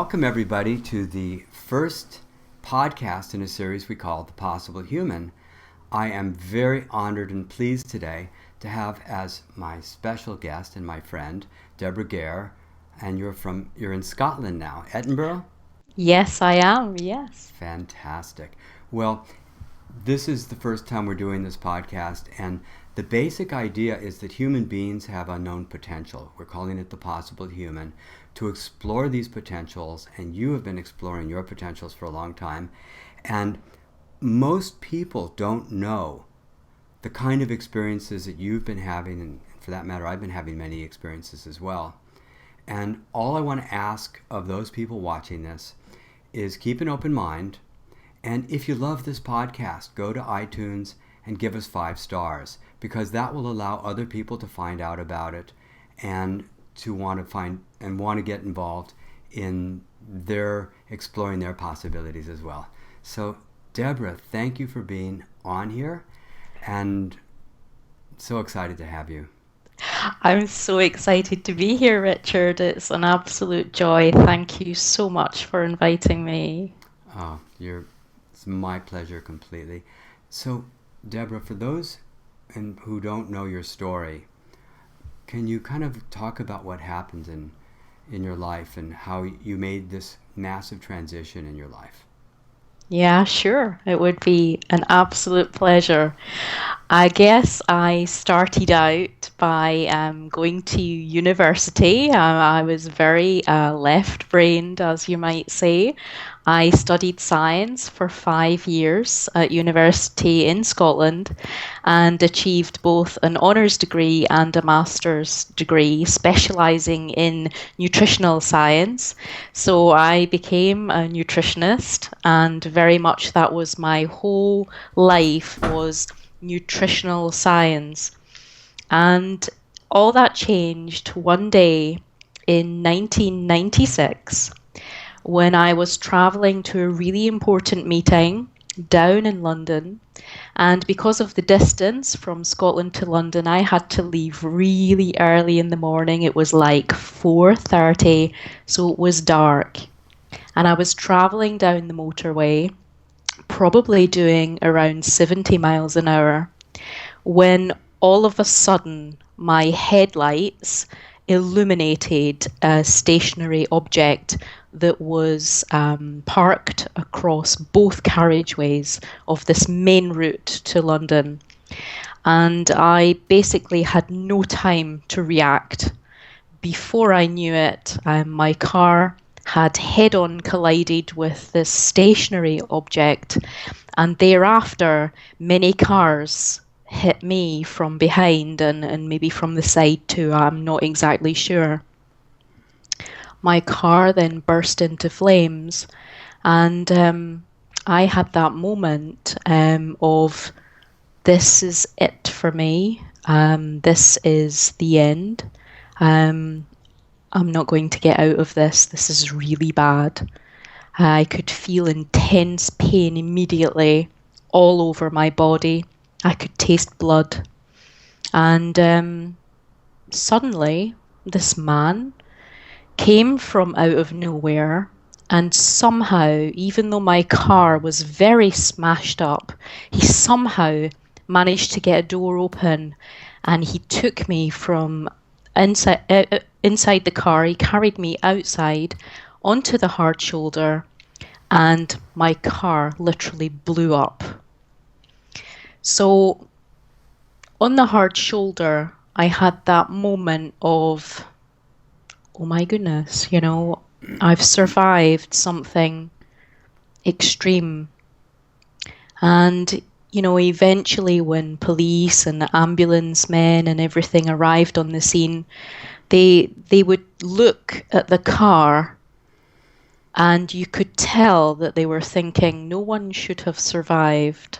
welcome everybody to the first podcast in a series we call The Possible Human. I am very honored and pleased today to have as my special guest and my friend, Deborah Gair, and you're in Scotland now, Edinburgh? Yes, I am. Yes. Fantastic. Well, this is the first time we're doing this podcast, and the basic idea is that human beings have unknown potential. We're calling it The Possible Human, to explore these potentials, and you have been exploring your potentials for a long time. And most people don't know the kind of experiences that you've been having, and for that matter, I've been having many experiences as well. And all I want to ask of those people watching this is keep an open mind. And if you love this podcast, go to iTunes and give us 5 stars, because that will allow other people to find out about it and to want to get involved in their exploring their possibilities as well. So, Deborah, thank you for being on here, and so excited to have you. I'm so excited to be here, Richard. It's an absolute joy. Thank you so much for inviting me. Oh, it's my pleasure completely. So, Deborah, for those who don't know your story, can you kind of talk about what happened in your life and how you made this massive transition in your life? Yeah, sure. It would be an absolute pleasure. I guess I started out by going to university. I was very left-brained, as you might say. I studied science for 5 years at university in Scotland and achieved both an honours degree and a master's degree, specialising in nutritional science. So I became a nutritionist, and very much that was my whole life, was nutritional science. And all that changed one day in 1996 when I was travelling to a really important meeting down in London. And because of the distance from Scotland to London, I had to leave really early in the morning. It was like 4:30, so it was dark. And I was travelling down the motorway, probably doing around 70 miles an hour, when all of a sudden my headlights illuminated a stationary object that was parked across both carriageways of this main route to London. And I basically had no time to react. Before I knew it, my car had head-on collided with this stationary object, and thereafter many cars hit me from behind and maybe from the side too. I'm not exactly sure. My car then burst into flames, and I had that moment of, this is it for me. This is the end. I'm not going to get out of this. This is really bad. I could feel intense pain immediately all over my body. I could taste blood. And suddenly, this man came from out of nowhere, and somehow, even though my car was very smashed up, he somehow managed to get a door open, and he took me from inside the car. He carried me outside onto the hard shoulder, and my car literally blew up. So on the hard shoulder, I had that moment of, oh my goodness, I've survived something extreme. And, eventually when police and the ambulance men and everything arrived on the scene, they would look at the car, and you could tell that they were thinking no one should have survived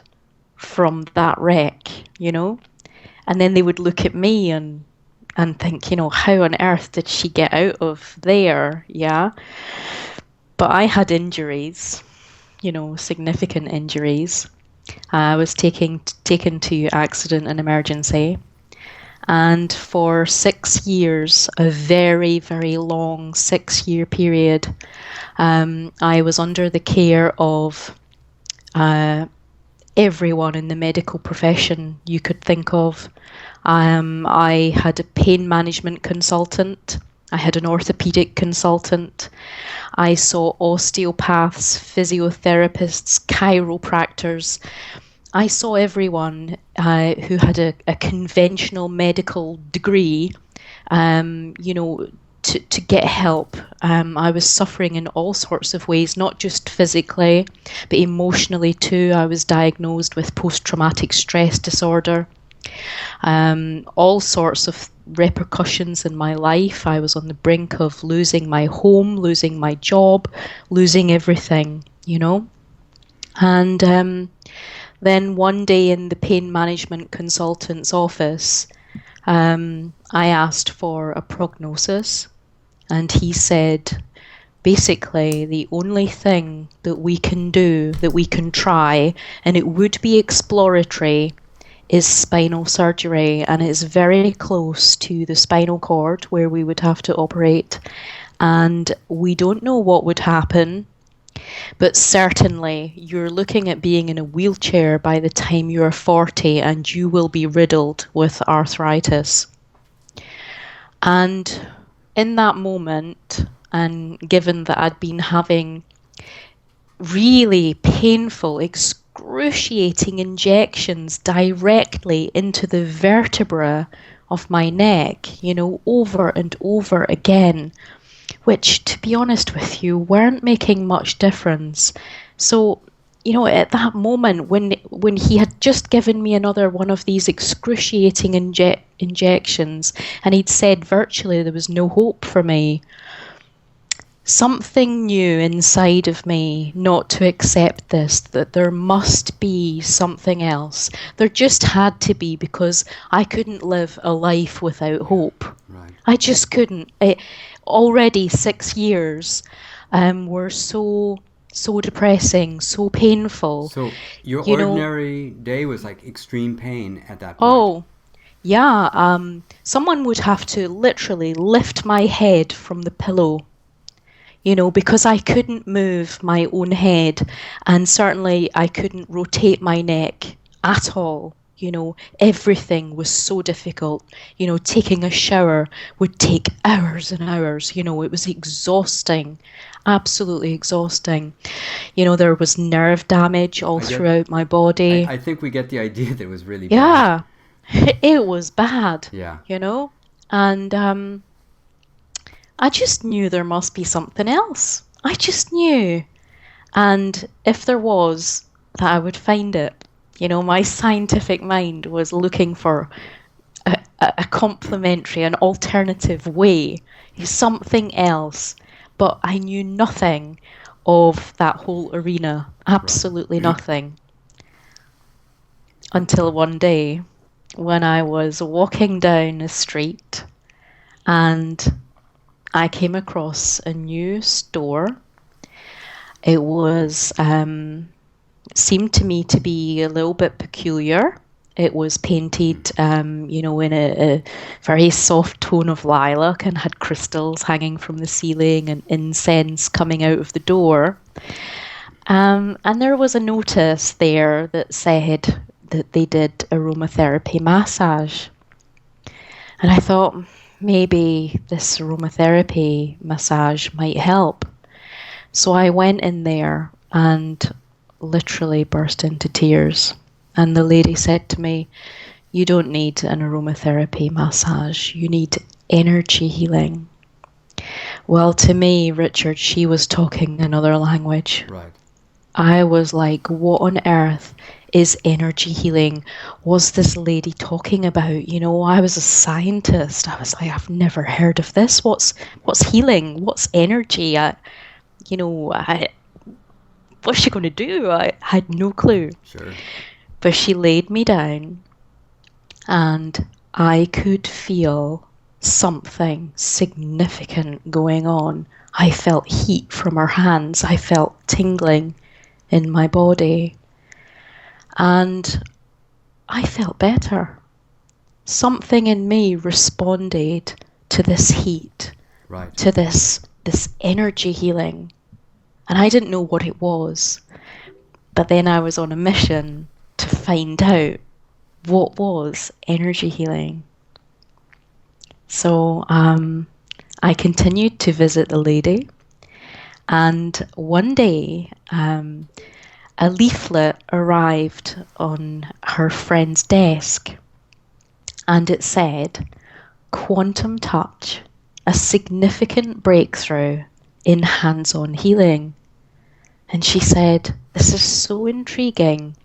from that wreck, And then they would look at me and think, how on earth did she get out of there? Yeah. But I had injuries, significant injuries. I was taken to accident and emergency. And for 6 years, a very, very long 6 year period, I was under the care of uh, everyone in the medical profession you could think of. I had a pain management consultant. I had an orthopedic consultant. I saw osteopaths, physiotherapists, chiropractors. I saw everyone who had a conventional medical degree, you know, to get help. I was suffering in all sorts of ways, not just physically, but emotionally too. I was diagnosed with post-traumatic stress disorder. All sorts of repercussions in my life. I was on the brink of losing my home, losing my job, losing everything, you know. And then one day in the pain management consultant's office, I asked for a prognosis, and he said, basically, the only thing that we can do, that we can try, and it would be exploratory, is spinal surgery, and it's very close to the spinal cord where we would have to operate. And we don't know what would happen, but certainly you're looking at being in a wheelchair by the time you're 40, and you will be riddled with arthritis. And in that moment, and given that I'd been having really painful, excruciating injections directly into the vertebra of my neck, you know, over and over again, which, to be honest with you, weren't making much difference. So, you know, at that moment, when he had just given me another one of these excruciating injections, and he'd said virtually there was no hope for me, something knew inside of me not to accept this, that there must be something else. There just had to be, because I couldn't live a life without hope. Right. I just couldn't. Already 6 years were so depressing, so painful. So your You know, ordinary day was like extreme pain at that point. oh, yeah, someone would have to literally lift my head from the pillow, you know, because I couldn't move my own head, and certainly I couldn't rotate my neck at all. You know, everything was so difficult. You know, taking a shower would take hours and hours. You know, it was exhausting, absolutely exhausting. You know, there was nerve damage all throughout my body. I think we get the idea that it was really Yeah, bad. it was bad, Yeah. you know, and I just knew there must be something else. I just knew. And if there was, that I would find it. You know, my scientific mind was looking for a complementary, an alternative way, something else. But I knew nothing of that whole arena, absolutely Right. nothing. Until one day when I was walking down a street and I came across a new store. It was seemed to me to be a little bit peculiar. It was painted, you know, in a very soft tone of lilac, and had crystals hanging from the ceiling and incense coming out of the door. And there was a notice there that said that they did aromatherapy massage. And I thought, maybe this aromatherapy massage might help. So I went in there and literally burst into tears. And the lady said to me, "You don't need an aromatherapy massage. You need energy healing." Well, to me, Richard, she was talking another language. Right. I was like, what on earth is energy healing? Was this lady talking about? You know, I was a scientist. I was like, I've never heard of this. What's healing? What's energy? What's she going to do? I had no clue. Sure. But she laid me down, and I could feel something significant going on. I felt heat from her hands. I felt tingling in my body. And I felt better. something in me responded to this heat, Right. to this energy healing. And I didn't know what it was. But then I was on a mission to find out what was energy healing. So I continued to visit the lady, and one day a leaflet arrived on her friend's desk, and it said, "Quantum touch, a significant breakthrough in hands-on healing." And she said, "This is so intriguing,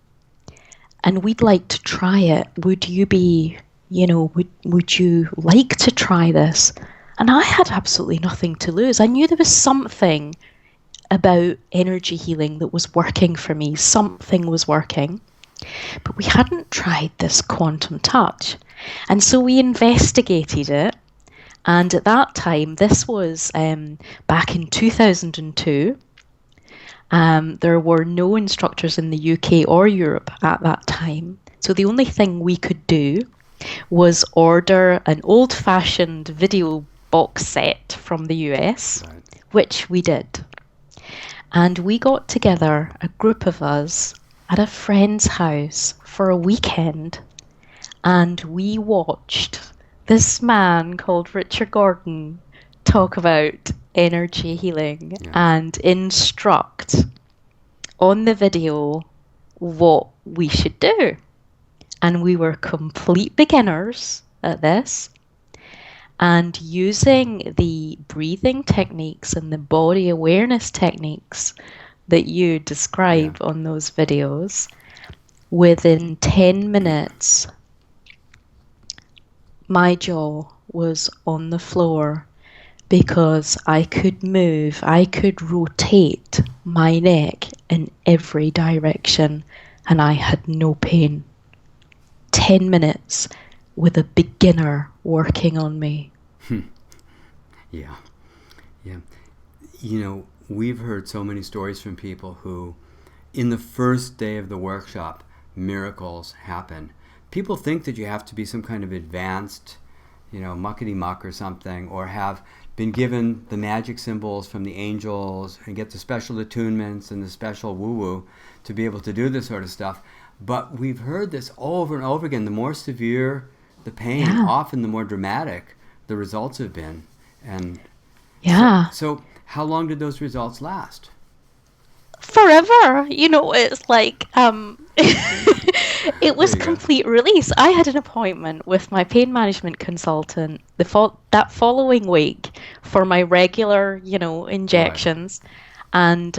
and we'd like to try it. Would you be, would you like to try this?" And I had absolutely nothing to lose. I knew there was something about energy healing that was working for me. Something was working. But we hadn't tried this quantum touch. And so we investigated it. And at that time, this was back in 2002. There were no instructors in the UK or Europe at that time. So the only thing we could do was order an old-fashioned video box set from the US, Right. which we did. And we got together, a group of us, at a friend's house for a weekend. And we watched this man called Richard Gordon talk about energy healing and instruct on the video what we should do. And we were complete beginners at this. And using the breathing techniques and the body awareness techniques that you describe on those videos, within 10 minutes, my jaw was on the floor because I could move, I could rotate my neck in every direction, and I had no pain. 10 minutes with a beginner working on me. Yeah. We've heard so many stories from people who, in the first day of the workshop, miracles happen. People think that you have to be some kind of advanced, muckety-muck or something, or have been given the magic symbols from the angels and get the special attunements and the special woo-woo to be able to do this sort of stuff. But we've heard this over and over again. The more severe the pain, often the more dramatic the results have been. And so how long did those results last? Forever. It's like it was complete release. I had an appointment with my pain management consultant that following week for my regular, injections. Right. And,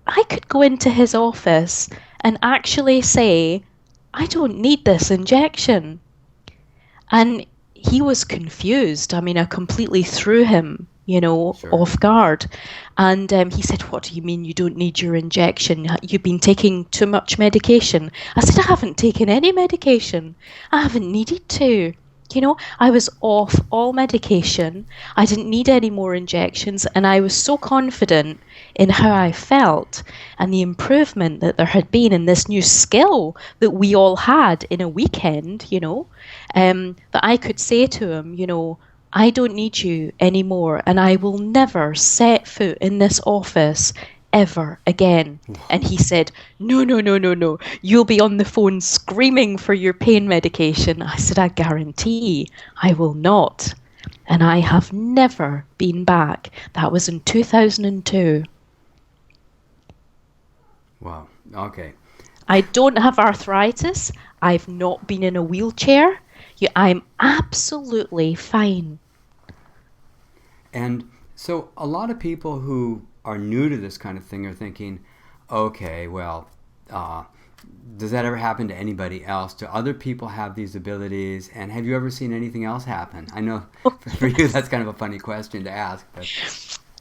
I could go into his office and actually say, "I don't need this injection." And he was confused. I mean, I completely threw him, off guard. And he said, "What do you mean you don't need your injection? You've been taking too much medication." I said, "I haven't taken any medication. I haven't needed to. I was off all medication. I didn't need any more injections. And I was so confident in how I felt and the improvement that there had been in this new skill that we all had in a weekend, that I could say to him, I don't need you anymore, and I will never set foot in this office ever again." And he said, "No, no, no, no, no. You'll be on the phone screaming for your pain medication." I said, "I guarantee I will not." And I have never been back. That was in 2002. Wow. Okay. I don't have arthritis. I've not been in a wheelchair. I'm absolutely fine. And so a lot of people who are new to this kind of thing are thinking, okay, well, does that ever happen to anybody else? Do other people have these abilities? And have you ever seen anything else happen? I know for you that's kind of a funny question to ask. But...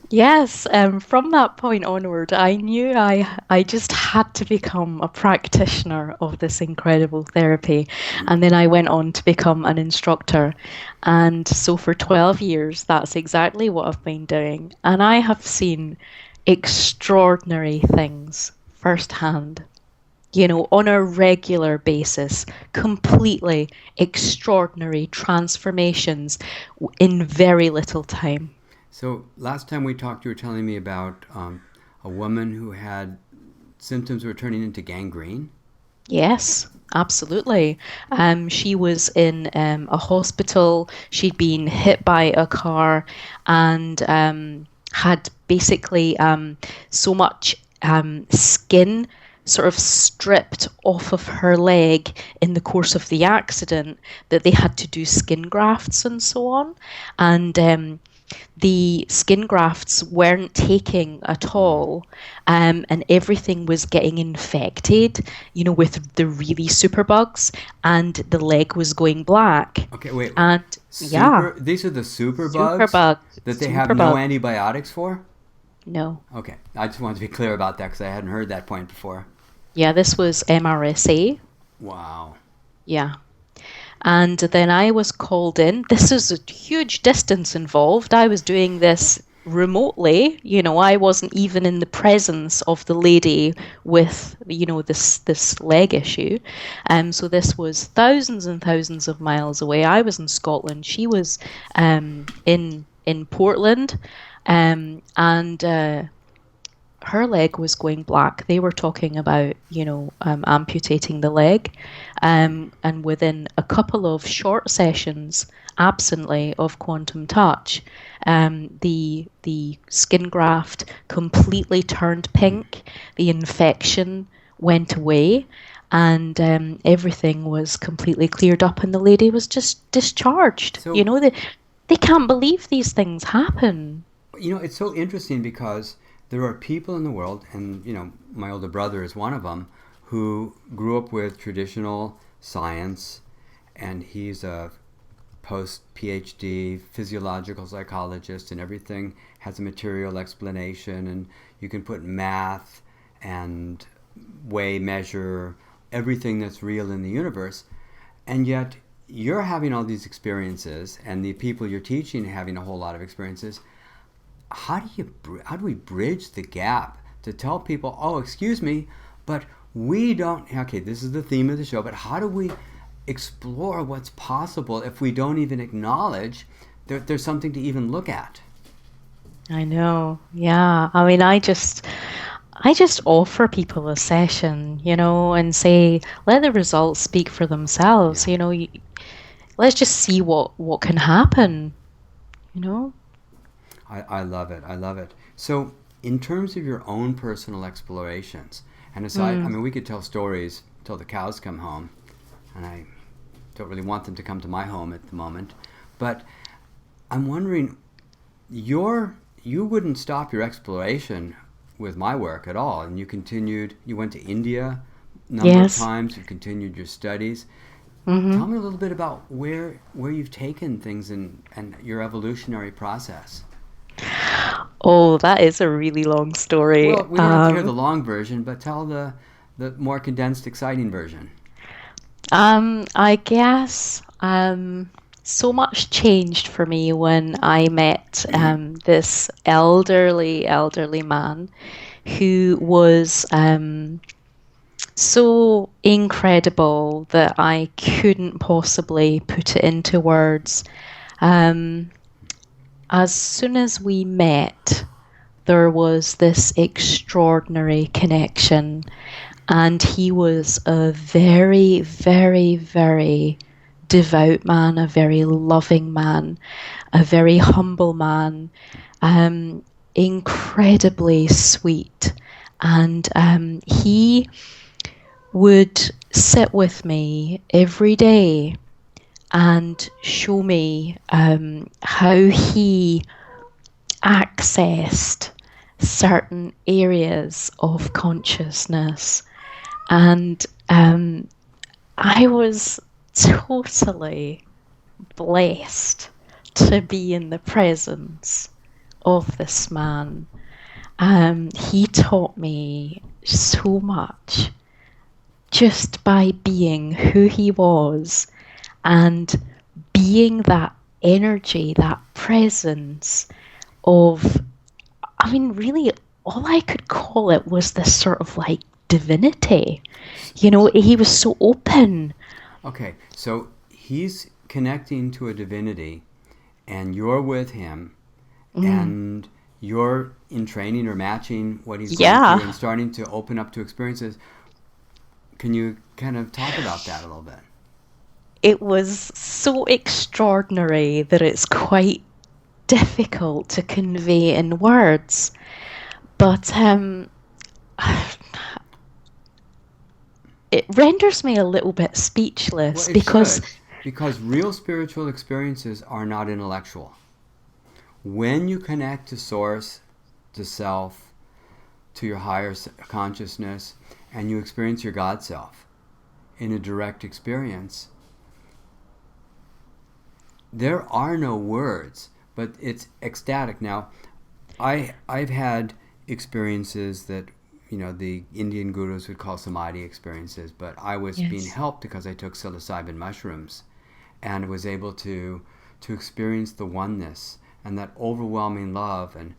Yes, from that point onward, I knew I just had to become a practitioner of this incredible therapy. And then I went on to become an instructor. And so for 12 years, that's exactly what I've been doing. And I have seen extraordinary things firsthand. on a regular basis, completely extraordinary transformations in very little time. So last time we talked, you were telling me about a woman who had symptoms were turning into gangrene. Yes, absolutely. She was in a hospital. She'd been hit by a car and had basically so much skin sort of stripped off of her leg in the course of the accident that they had to do skin grafts and so on. And the skin grafts weren't taking at Mm. all, and everything was getting infected, with the really superbugs, and the leg was going black. Okay, wait. And yeah, Super. These are the super bugs superbugs, that they have no superbugs. antibiotics for. No, Okay, I just wanted to be clear about that because I hadn't heard that point before. yeah, this was MRSA. Wow. Yeah. And then I was called in. This is a huge distance involved. I was doing this remotely. I wasn't even in the presence of the lady with, this leg issue. So this was thousands and thousands of miles away. I was in Scotland. She was in Portland. And her leg was going black. They were talking about, amputating the leg. And within a couple of short sessions, absently, of quantum touch, the skin graft completely turned pink. The infection went away, and everything was completely cleared up, and the lady was just discharged. So They can't believe these things happen. it's so interesting because there are people in the world, and my older brother is one of them, who grew up with traditional science, and he's a post PhD physiological psychologist, and everything has a material explanation, and you can put math and weigh, measure everything that's real in the universe, and yet you're having all these experiences, and the people you're teaching are having a whole lot of experiences. How do we bridge the gap to tell people, oh, excuse me, but we don't, okay, this is the theme of the show, but how do we explore what's possible if we don't even acknowledge that there's something to even look at? I know. Yeah. I mean, I just offer people a session, and say, let the results speak for themselves. Yeah. Let's just see what can happen, you know? I love it. I love it. So, in terms of your own personal explorations, and aside, I Mm. mean, we could tell stories till the cows come home, and I don't really want them to come to my home at the moment. But I'm wondering, you wouldn't stop your exploration with my work at all, and you continued. You went to India a number of Yes. times. You continued your studies. Hmm. Tell me a little bit about where you've taken things and your evolutionary process. Oh, that is a really long story. Well, we don't have to hear the long version, but tell the more condensed, exciting version. I guess so much changed for me when I met this elderly man who was so incredible that I couldn't possibly put it into words. Um, as soon as we met, there was this extraordinary connection, and he was a very, very, very devout man, a very loving man, a very humble man, incredibly sweet. And he would sit with me every day and show me how he accessed certain areas of consciousness. And I was totally blessed to be in the presence of this man. He taught me so much just by being who he was and being that energy, that presence of, I mean, really, all I could call it was this sort of like divinity. S- He was so open. Okay, so he's connecting to a divinity, and you're with him, Mm, and you're in training or matching what he's going through yeah. and starting to open up to experiences. Can you kind of talk about that a little bit? It was so extraordinary that it's quite difficult to convey in words. But it renders me a little bit Well, speechless it because, should, because real spiritual experiences are not intellectual. When you connect to source, to self, to your higher consciousness, and you experience your God self in a direct experience, there are no words, but it's ecstatic. Now, I've had experiences that the Indian gurus would call samadhi experiences, but I was being yes, helped because I took psilocybin mushrooms and was able to experience the oneness and that overwhelming love. And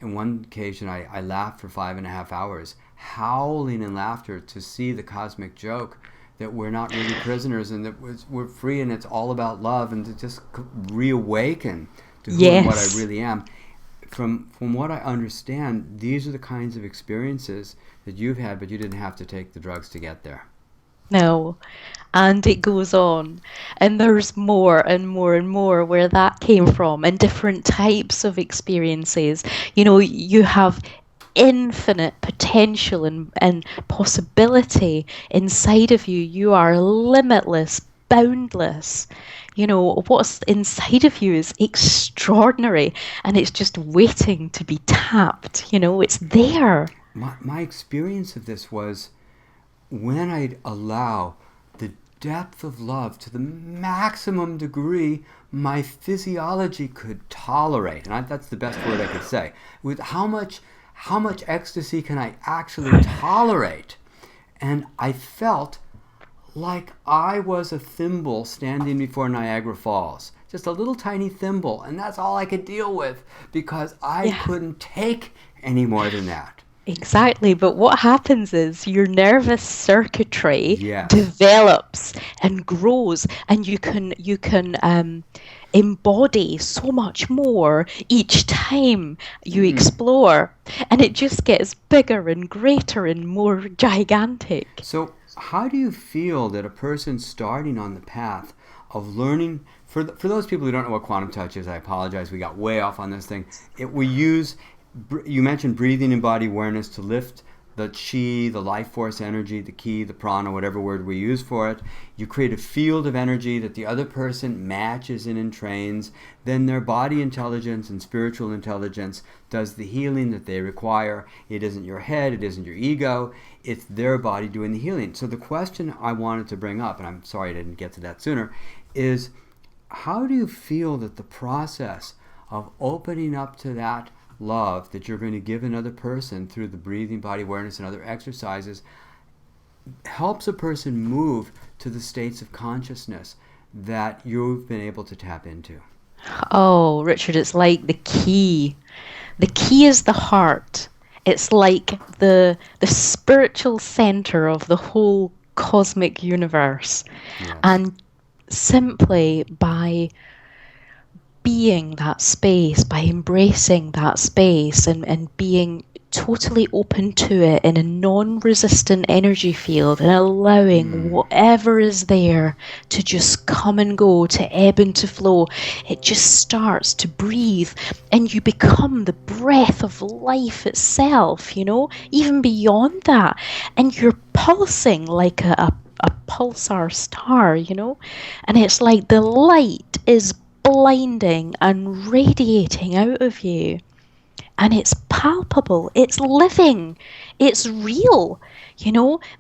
in one occasion I laughed for 5.5 hours, howling in laughter to see the cosmic joke that we're not really prisoners and that we're free and it's all about love, and to just reawaken to who and what I yes, really am. From what I understand, these are the kinds of experiences that you've had, but you didn't have to take the drugs to get there. no. And it goes on. And there's more and more and more where that came from, and different types of experiences. You have infinite potential and possibility inside of you. You are limitless, boundless. What's inside of you is extraordinary, and it's just waiting to be tapped. It's there. My experience of this was when I'd allow the depth of love to the maximum degree my physiology could tolerate, and that's the best word I could say. With how much ecstasy can I actually tolerate? And I felt like I was a thimble standing before Niagara Falls. Just a little tiny thimble, and that's all I could deal with because I Yeah. couldn't take any more than that. Exactly, but what happens is your nervous circuitry Yes. develops and grows, and you can embody so much more each time you Mm. explore, and it just gets bigger and greater and more gigantic. So, how do you feel that a person starting on the path of learning, for those people who don't know what quantum touch is, I apologize, we got way off on this thing. We use, you mentioned breathing and body awareness to lift the chi, the life force energy, the ki, the prana, whatever word we use for it. You create a field of energy that the other person matches and entrains. Then their body intelligence and spiritual intelligence does the healing that they require. It isn't your head, it isn't your ego, it's their body doing the healing. So the question I wanted to bring up, and I'm sorry I didn't get to that sooner, is how do you feel that the process of opening up to that love that you're going to give another person through the breathing, body awareness, and other exercises helps a person move to the states of consciousness that you've been able to tap into? Oh, Richard, it's like the key. The key is the heart. It's like the spiritual center of the whole cosmic universe. Yes. And simply by being that space, by embracing that space and being totally open to it in a non resistant energy field and allowing Mm. whatever is there to just come and go, to ebb and to flow, it just starts to breathe and you become the breath of life itself, even beyond that. And you're pulsing like a pulsar star, and it's like the light is blinding and radiating out of you. And it's palpable, it's living, it's real.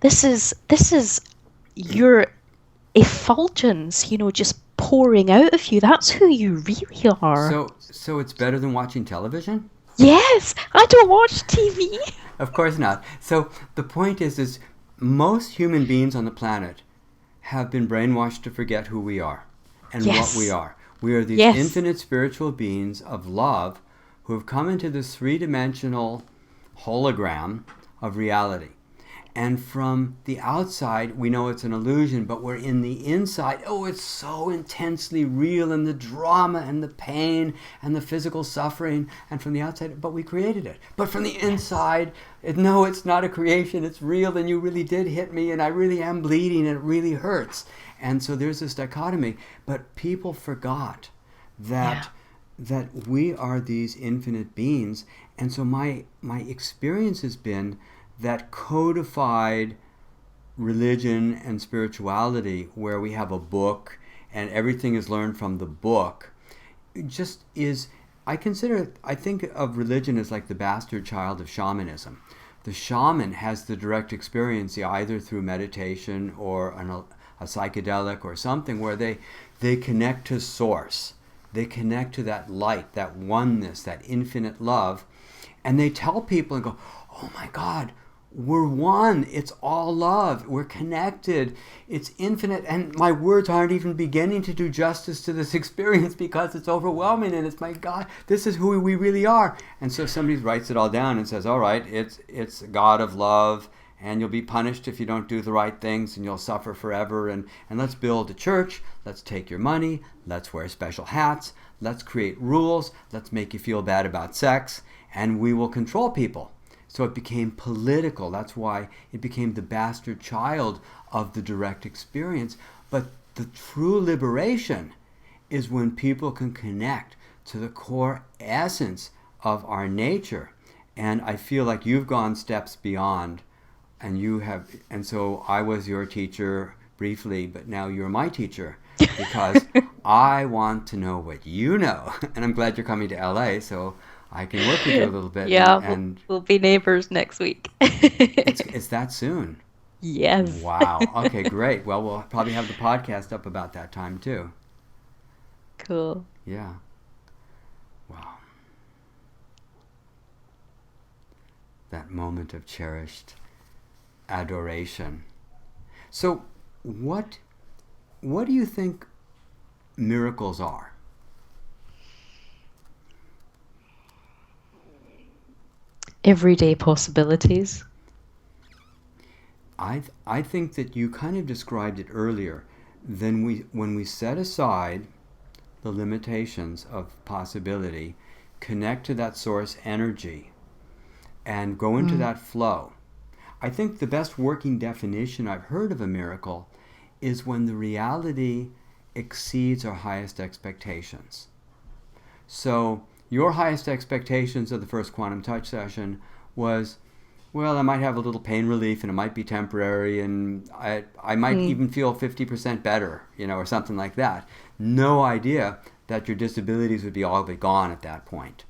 This is your effulgence, just pouring out of you. That's who you really are. So it's better than watching television? Yes, I don't watch TV. Of course not. So the point is most human beings on the planet have been brainwashed to forget who we are and what we Yes, are. We are these yes, infinite spiritual beings of love who have come into this three-dimensional hologram of reality. And from the outside, we know it's an illusion, but we're in the inside. Oh, it's so intensely real, and the drama and the pain and the physical suffering. And from the outside, but we created it. But from the inside, no, it's not a creation. It's real, and you really did hit me, and I really am bleeding, and it really hurts. And so there's this dichotomy. But people forgot that we are these infinite beings. And so my experience has been that codified religion and spirituality, where we have a book and everything is learned from the book, just is, I think of religion as like the bastard child of shamanism. The shaman has the direct experience either through meditation or a psychedelic or something, where they connect to source. They connect to that light, that oneness, that infinite love. And they tell people and go, oh my God, we're one. It's all love. We're connected. It's infinite. And my words aren't even beginning to do justice to this experience because it's overwhelming. And it's, my God, this is who we really are. And so somebody writes it all down and says, all right, it's a God of love, and you'll be punished if you don't do the right things, and you'll suffer forever. And let's build a church. Let's take your money. Let's wear special hats. Let's create rules. Let's make you feel bad about sex. And we will control people. So it became political. That's why it became the bastard child of the direct experience. But the true liberation is when people can connect to the core essence of our nature. And I feel like you've gone steps beyond, and so I was your teacher briefly, but now you're my teacher, because I want to know what you know. And I'm glad you're coming to LA, so I can work with you a little bit. Yeah, and we'll be neighbors next week. it's that soon. Yes. Wow. Okay, great. Well, we'll probably have the podcast up about that time too. Cool. Yeah. Wow. That moment of cherished adoration. So, what do you think miracles are? Everyday possibilities. I think that you kind of described it earlier. When we set aside the limitations of possibility, connect to that source energy, and go into that flow. I think the best working definition I've heard of a miracle is when the reality exceeds our highest expectations. So your highest expectations of the first quantum touch session was, well, I might have a little pain relief, and it might be temporary, and I might even feel 50% better, or something like that. No idea that your disabilities would be all but gone at that point.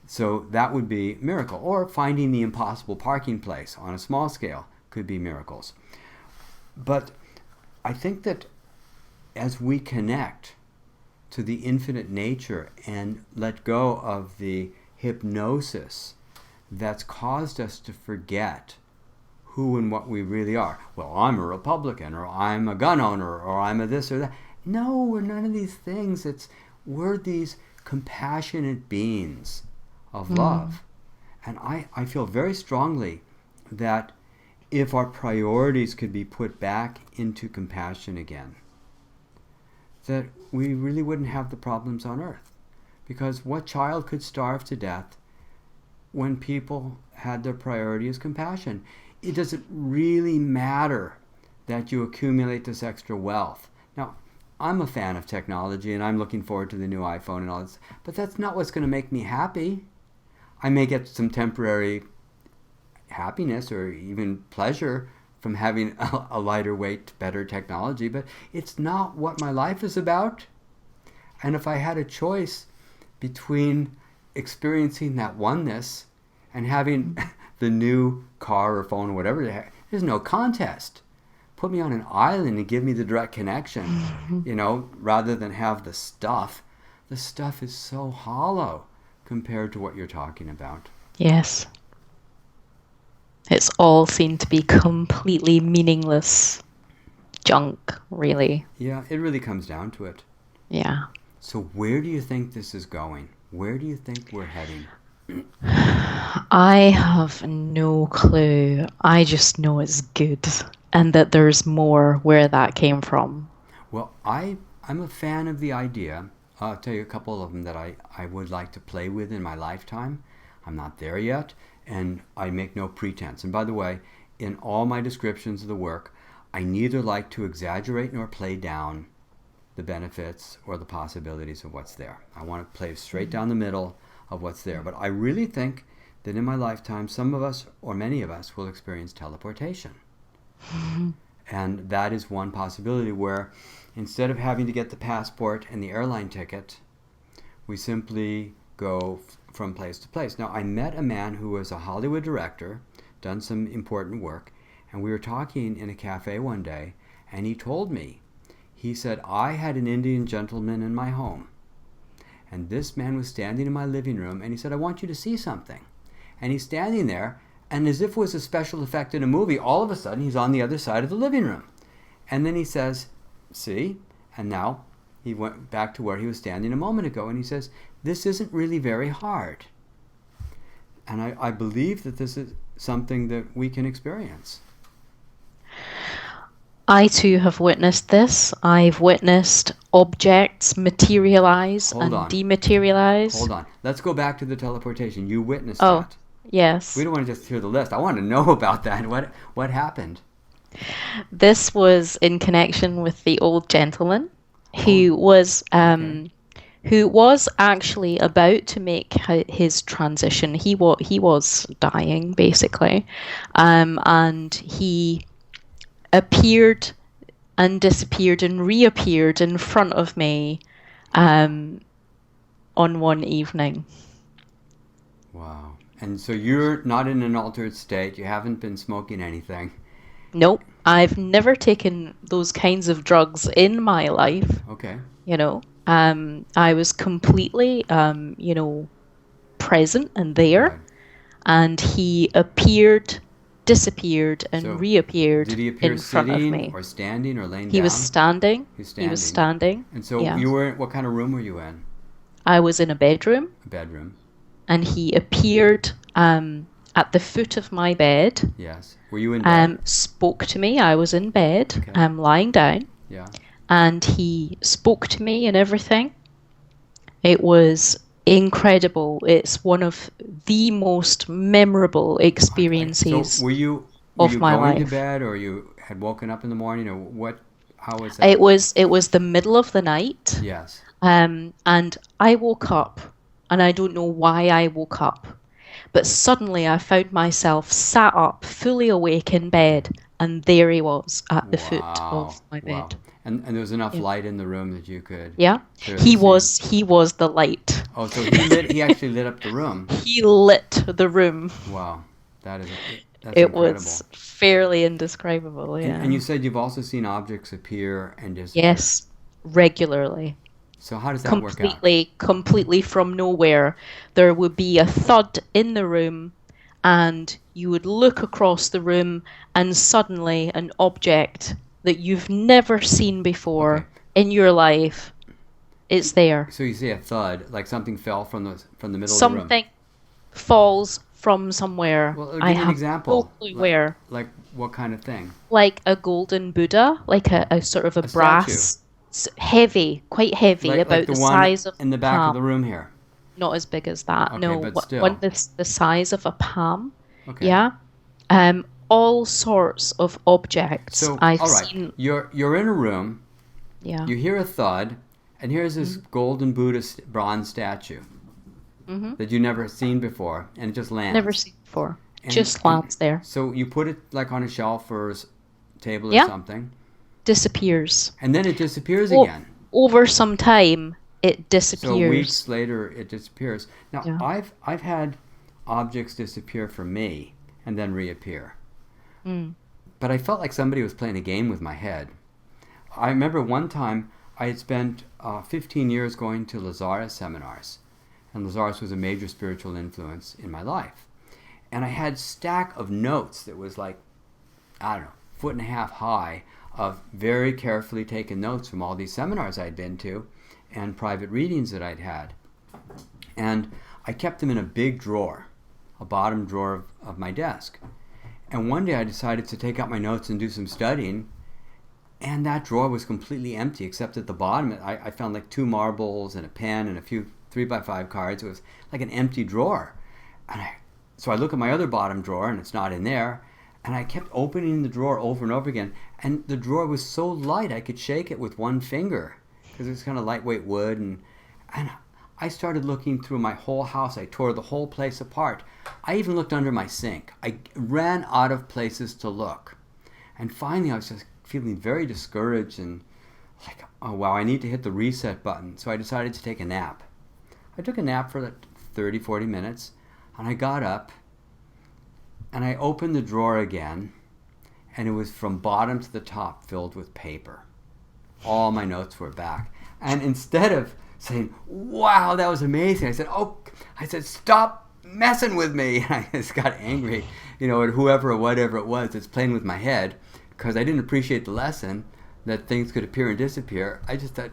So that would be miracle. Or finding the impossible parking place on a small scale could be miracles. But I think that as we connect to the infinite nature and let go of the hypnosis that's caused us to forget who and what we really are. Well, I'm a Republican, or I'm a gun owner, or I'm a this or that. No, we're none of these things. We're these compassionate beings of love. And I feel very strongly that if our priorities could be put back into compassion again, that we really wouldn't have the problems on earth. Because what child could starve to death when people had their priority as compassion? It doesn't really matter that you accumulate this extra wealth. Now, I'm a fan of technology, and I'm looking forward to the new iPhone and all this, but that's not what's going to make me happy. I may get some temporary happiness or even pleasure from having a lighter weight, better technology, but it's not what my life is about. And if I had a choice between experiencing that oneness and having the new car or phone or whatever, there's no contest. Put me on an island and give me the direct connection, rather than have the stuff. The stuff is so hollow compared to what you're talking about. Yes. It's all seen to be completely meaningless junk, really. Yeah, it really comes down to it. Yeah. So where do you think this is going? Where do you think we're heading? I have no clue. I just know it's good and that there's more where that came from. Well, I'm a fan of the idea. I'll tell you a couple of them that I would like to play with in my lifetime. I'm not there yet, and I make no pretense. And by the way, in all my descriptions of the work, I neither like to exaggerate nor play down the benefits or the possibilities of what's there. I want to play straight down the middle of what's there. But I really think that in my lifetime, some of us, or many of us, will experience teleportation. And that is one possibility where instead of having to get the passport and the airline ticket, we simply go from place to place. Now, I met a man who was a Hollywood director, done some important work, and we were talking in a cafe one day, and he told me, he said, I had an Indian gentleman in my home, and this man was standing in my living room, and he said, I want you to see something. And he's standing there, and as if it was a special effect in a movie, all of a sudden he's on the other side of the living room. And then he says, see? And now he went back to where he was standing a moment ago, and he says, this isn't really very hard. And I believe that this is something that we can experience. I too have witnessed this. I've witnessed objects materialize Hold and on. dematerialize. Hold on. Let's go back to the teleportation. You witnessed Oh, that. yes. We don't want to just hear the list. I want to know about that. What happened? This was in connection with the old gentleman Oh, who was okay. who was actually about to make his transition. He was dying basically, and he appeared and disappeared and reappeared in front of me um, on one evening. Wow. And so you're not in an altered state. You haven't been smoking anything. Nope, I've never taken those kinds of drugs in my life. Okay. You know, I was completely, present and there, Good. and he appeared, disappeared, and So reappeared did he appear in front of sitting me. or standing or laying He was down? standing. He's He was standing. standing. And so Yeah. you were, what kind of room were you in? I was in a bedroom, A bedroom. and he appeared at the foot of my bed, Yes. Were you in bed? spoke to me. I was in bed, Okay. lying down, Yeah. and he spoke to me and everything. It was incredible. It's one of the most memorable So experiences were of you my going to life. bed or you had woken up in the morning or what? How was It that? was it was the middle of the night, Yes. and I woke up, and I don't know why I woke up, but suddenly I found myself sat up, fully awake in bed, and there he was at the foot Wow. of my Wow. bed. And there was enough Yeah. light in the room that you could Yeah. clearly He see. was the light. Oh, so he actually lit up the room. He lit the room. Wow. That's It incredible. was fairly indescribable, And yeah. you said you've also seen objects appear and disappear. Yes, regularly. So how does that work out? Completely from nowhere. There would be a thud in the room, and you would look across the room, and suddenly an object that you've never seen Okay. before in your life is there. So you say a thud, like something fell from the middle of the room. Something falls from somewhere. Well, I give me an have no example. clue where. Like what kind of thing? Like a golden Buddha, like a sort of a A statue. brass, heavy, quite heavy, Like about the the one size of in the a back of palm. the room here. Not as big as that, Okay, no. but One still. the size of a palm. Okay. Yeah. All sorts of objects So, I've all right. seen. You're in a room, Yeah. you hear a thud, and here's this Mm-hmm. golden Buddha bronze statue that you never seen before, and it just lands. Never seen before. And, Just and lands there. so you put it like on a shelf or table or Yeah. something, Disappears. and then it disappears O- again. Over some time, it So disappears. weeks later, it disappears. Now, Yeah. I've had objects disappear from me and then reappear, Mm. but I felt like somebody was playing a game with my head. I remember one time I had spent 15 years going to Lazarus seminars, and Lazarus was a major spiritual influence in my life. And I had a stack of notes that was like, I don't know, foot and a half high of very carefully taken notes from all these seminars I'd been to and private readings that I'd had. And I kept them in a big drawer, a bottom drawer of my desk. And one day I decided to take out my notes and do some studying, and that drawer was completely empty, except at the bottom I found like 2 marbles and a pen and a few 3x5 cards. It was like an empty drawer. So I look at my other bottom drawer, and it's not in there. And I kept opening the drawer over and over again. And the drawer was so light I could shake it with one finger, because it was kind of lightweight wood. And I started looking through my whole house. I tore the whole place apart. I even looked under my sink. I ran out of places to look. And finally I was just feeling very discouraged and like, oh wow, I need to hit the reset button. So I decided to take a nap. I took a nap for like 30, 40 minutes, and I got up and I opened the drawer again, and it was from bottom to the top filled with paper. All my notes were back. And instead of saying, wow, that was amazing, I said, stop messing with me. And I just got angry, at whoever or whatever it was that's playing with my head, because I didn't appreciate the lesson that things could appear and disappear. I just thought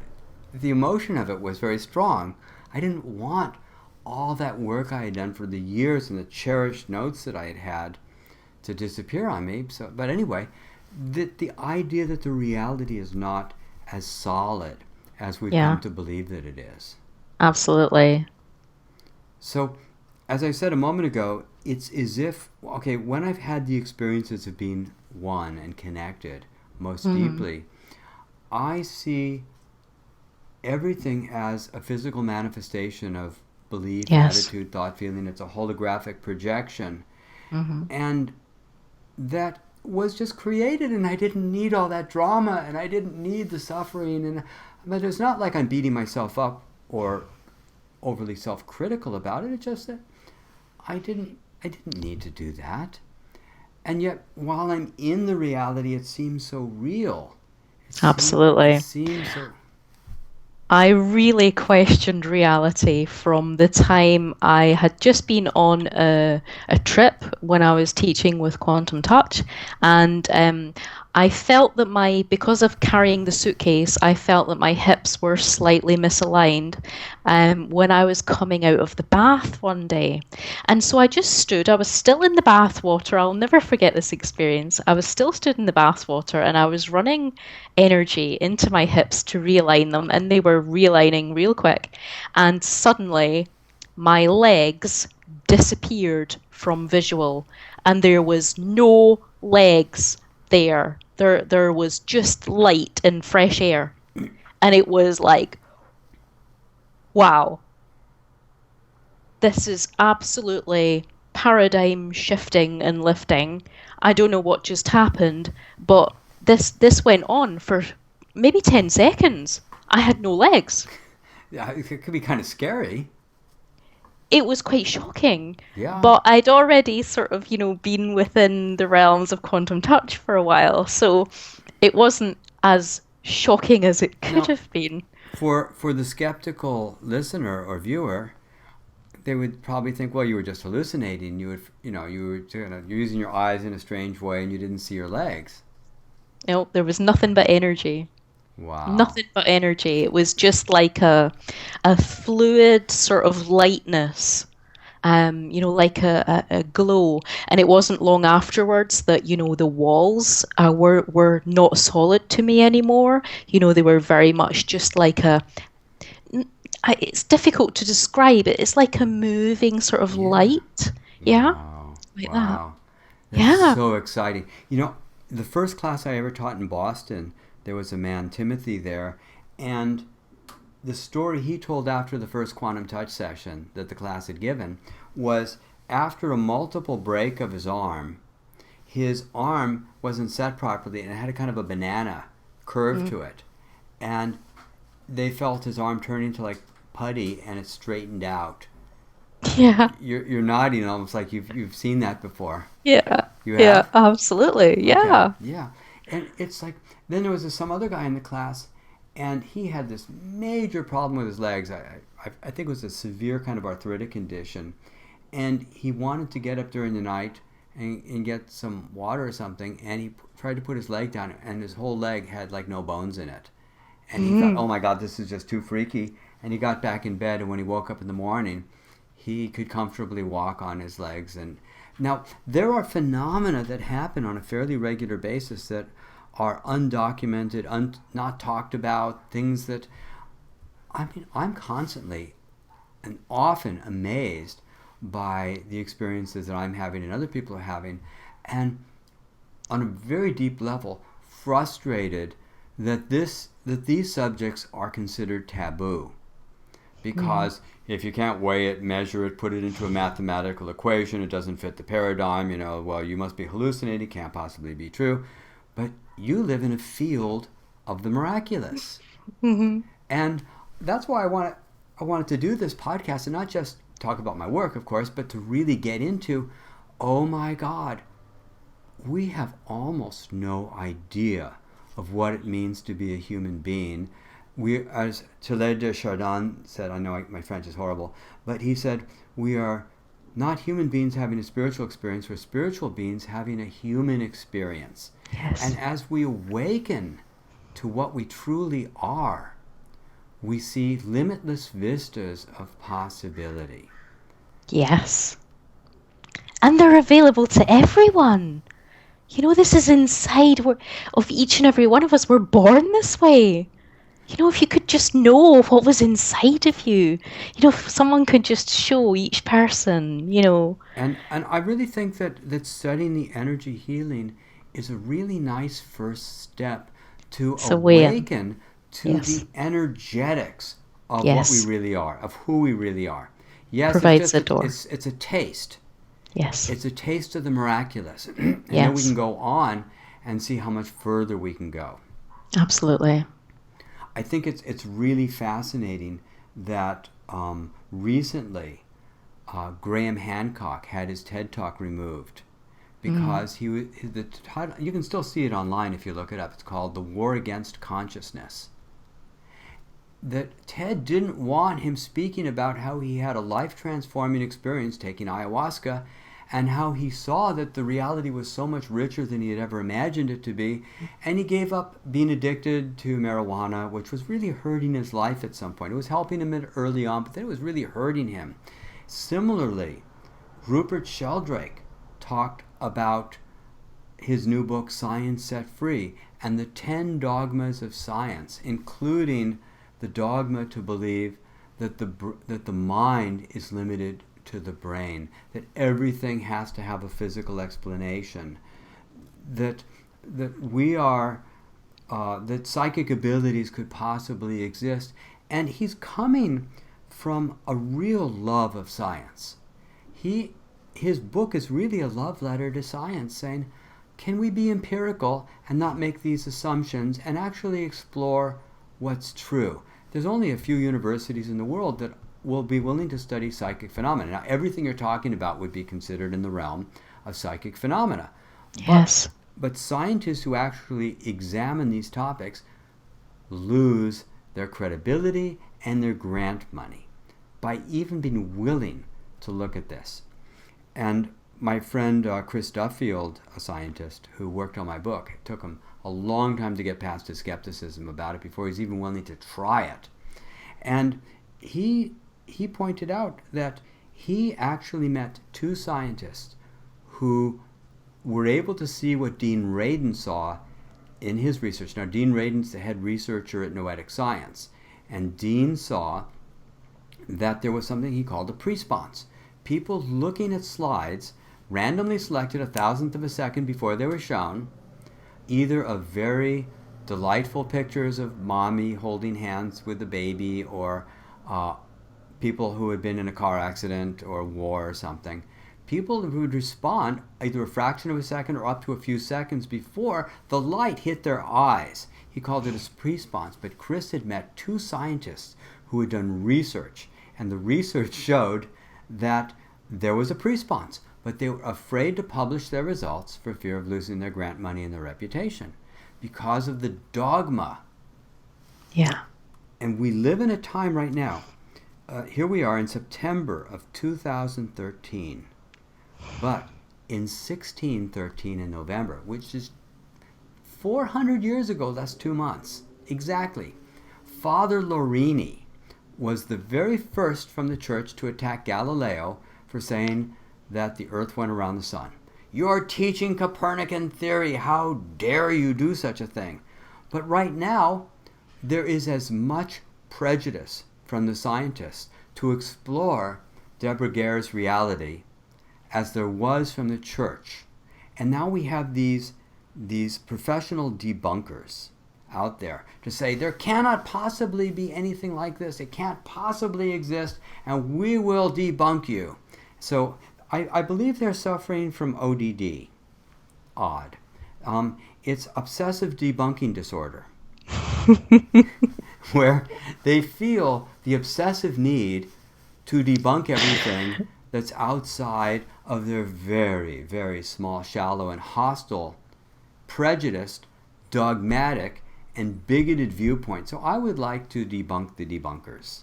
the emotion of it was very strong. I didn't want all that work I had done for the years and the cherished notes that I had had to disappear on me. But anyway, the idea that the reality is not as solid as we've come to believe that it is. Absolutely. So, as I said a moment ago, it's as if, when I've had the experiences of being one and connected most deeply, I see everything as a physical manifestation of belief, attitude, thought, feeling. It's a holographic projection. And that was just created, and I didn't need all that drama, and I didn't need the suffering. But it's not like I'm beating myself up or overly self-critical about it. It's just that I didn't need to do that. And yet, while I'm in the reality, it seems so real. Absolutely. It seems so... I really questioned reality from the time I had just been on a trip when I was teaching with Quantum Touch, and I felt that because of carrying the suitcase, I felt that my hips were slightly misaligned when I was coming out of the bath one day. And so I just stood. I was still in the bath water. I'll never forget this experience. I was still stood in the bath water, and I was running energy into my hips to realign them, and they were realigning real quick. And suddenly my legs disappeared from visual, and there was no legs there. There was just light and fresh air. And it was like, wow, this is absolutely paradigm shifting and lifting. I don't know what just happened, but this went on for maybe 10 seconds. I had no legs. Yeah, it could be kind of scary. It was quite shocking. Yeah. But I'd already sort of, been within the realms of quantum touch for a while, so it wasn't as shocking as it could have been. For the skeptical listener or viewer, they would probably think, well, you were just hallucinating. You're using your eyes in a strange way, and you didn't see your legs. No, there was nothing but energy. Wow. Nothing but energy. It was just like a fluid sort of lightness, like a glow. And it wasn't long afterwards that, the walls were not solid to me anymore. They were very much just like it's difficult to describe it. It's like a moving sort of light. Yeah. Wow. Like wow. that. That's so exciting. The first class I ever taught in Boston, there was a man, Timothy, there, and the story he told after the first quantum touch session that the class had given was after a multiple break of his arm wasn't set properly, and it had a kind of a banana curve to it. And they felt his arm turning to like putty, and it straightened out. Yeah. You're nodding almost like you've seen that before. Yeah. You have? Yeah, absolutely. Yeah. Okay. Yeah. And it's like, then there was some other guy in the class, and he had this major problem with his legs. I think it was a severe kind of arthritic condition. And he wanted to get up during the night and get some water or something, and he tried to put his leg down, and his whole leg had like no bones in it. And he thought, oh my God, this is just too freaky. And he got back in bed, and when he woke up in the morning, he could comfortably walk on his legs. And now there are phenomena that happen on a fairly regular basis that are undocumented, not talked about, things that, I mean, I'm constantly and often amazed by the experiences that I'm having and other people are having, and on a very deep level, frustrated that these subjects are considered taboo. Because if you can't weigh it, measure it, put it into a mathematical equation, it doesn't fit the paradigm, well, you must be hallucinating, can't possibly be true. But you live in a field of the miraculous. Hmm. And that's why I wanted to do this podcast, and not just talk about my work, of course, but to really get into, oh my God, we have almost no idea of what it means to be a human being. We, as Tillé de Chardin said, I know my French is horrible, but he said, we are not human beings having a spiritual experience, we're spiritual beings having a human experience. Yes. And as we awaken to what we truly are, we see limitless vistas of possibility. Yes. And they're available to everyone. This is inside of each and every one of us. We're born this way. If you could just know what was inside of you, if someone could just show each person. And I really think that studying the energy healing is a really nice first step to It's a way in. awaken to Yes. the energetics of what we Yes. really are, of who we really are. Yes, Provides a door. it's a taste. Yes. It's a taste of the miraculous. And then we Yes. can go on and see how much further we can go. Absolutely. I think it's really fascinating that recently Graham Hancock had his TED Talk removed because the title, you can still see it online if you look it up. It's called "The War Against Consciousness." That Ted didn't want him speaking about how he had a life-transforming experience taking ayahuasca, and how he saw that the reality was so much richer than he had ever imagined it to be, and he gave up being addicted to marijuana, which was really hurting his life at some point. It was helping him early on, but then it was really hurting him. Similarly, Rupert Sheldrake talked about his new book, Science Set Free, and the 10 dogmas of science, including the dogma to believe that the mind is limited to the brain, that everything has to have a physical explanation, that we are that psychic abilities could possibly exist, and he's coming from a real love of science. His book is really a love letter to science, saying, can we be empirical and not make these assumptions and actually explore what's true? There's only a few universities in the world that will be willing to study psychic phenomena. Now, everything you're talking about would be considered in the realm of psychic phenomena. Yes. But scientists who actually examine these topics lose their credibility and their grant money by even being willing to look at this. And my friend Chris Duffield, a scientist who worked on my book, it took him a long time to get past his skepticism about it before he's even willing to try it. And he pointed out that he actually met two scientists who were able to see what Dean Radin saw in his research. Now, Dean Radin's the head researcher at Noetic Science, and Dean saw that there was something he called a presponse. People looking at slides randomly selected 1,000th of a second before they were shown, either of very delightful pictures of mommy holding hands with the baby, or people who had been in a car accident or war or something. People who would respond either a fraction of a second or up to a few seconds before the light hit their eyes. He called it a presponse, but Chris had met two scientists who had done research, and the research showed that there was a presponse, but they were afraid to publish their results for fear of losing their grant money and their reputation because of the dogma. Yeah. And we live in a time right now. Here we are in September of 2013. But in 1613 in November, which is 400 years ago, that's 2 months, exactly, Father Lorini was the very first from the church to attack Galileo for saying that the earth went around the sun. You're teaching Copernican theory. How dare you do such a thing? But right now, there is as much prejudice from the scientists to explore Deborah Gair's reality as there was from the church. And now we have these professional debunkers out there to say there cannot possibly be anything like this. It can't possibly exist, and we will debunk you. So I believe they're suffering from ODD. Odd. It's obsessive debunking disorder, where they feel the obsessive need to debunk everything that's outside of their very, very small, shallow, and hostile, prejudiced, dogmatic, and bigoted viewpoint. So I would like to debunk the debunkers.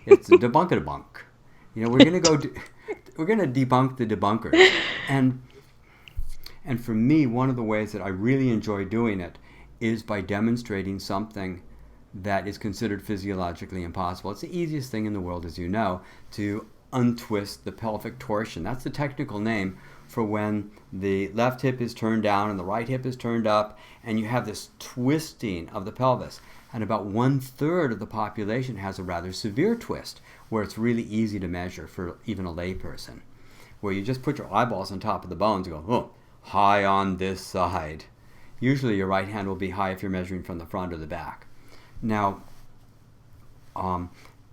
It's a debunk. We're going to debunk the debunkers. And for me, one of the ways that I really enjoy doing it is by demonstrating something that is considered physiologically impossible. It's the easiest thing in the world, as you know, to untwist the pelvic torsion. That's the technical name for when the left hip is turned down and the right hip is turned up, and you have this twisting of the pelvis. And about 1/3 of the population has a rather severe twist, where it's really easy to measure for even a lay person, where you just put your eyeballs on top of the bones and go, oh, high on this side. Usually your right hand will be high if you're measuring from the front or the back. Now,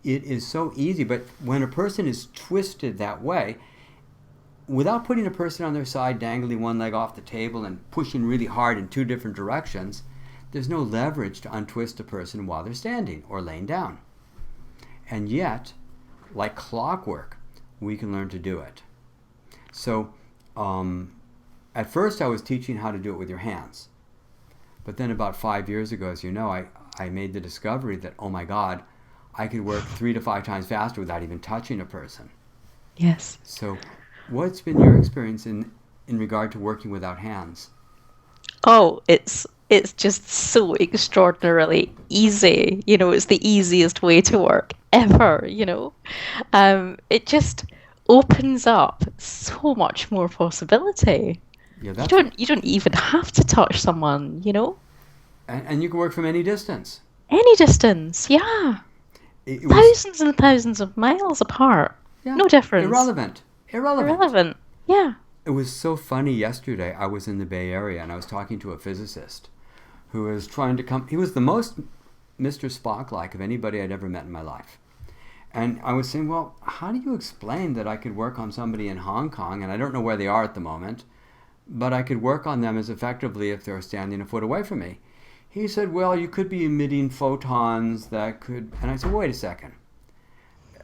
it is so easy, but when a person is twisted that way, without putting a person on their side, dangling one leg off the table and pushing really hard in two different directions, there's no leverage to untwist a person while they're standing or laying down. And yet, like clockwork, we can learn to do it. So, at first I was teaching how to do it with your hands. But then about 5 years ago, as you know, I made the discovery that, oh my God, I could work 3 to 5 times faster without even touching a person. Yes. So what's been your experience in regard to working without hands? Oh, it's just so extraordinarily easy. It's the easiest way to work ever. It just opens up so much more possibility. Yeah, You don't even have to touch someone. And you can work from any distance. Any distance, yeah. It was, Thousands and thousands of miles apart. yeah, No difference. Irrelevant. Yeah. It was so funny yesterday. I was in the Bay Area and I was talking to a physicist who was trying to come. He was the most Mr. Spock-like of anybody I'd ever met in my life. And I was saying, well, how do you explain that I could work on somebody in Hong Kong, and I don't know where they are at the moment, but I could work on them as effectively if they were standing a foot away from me? He said, well, you could be emitting photons that could... And I said, wait a second.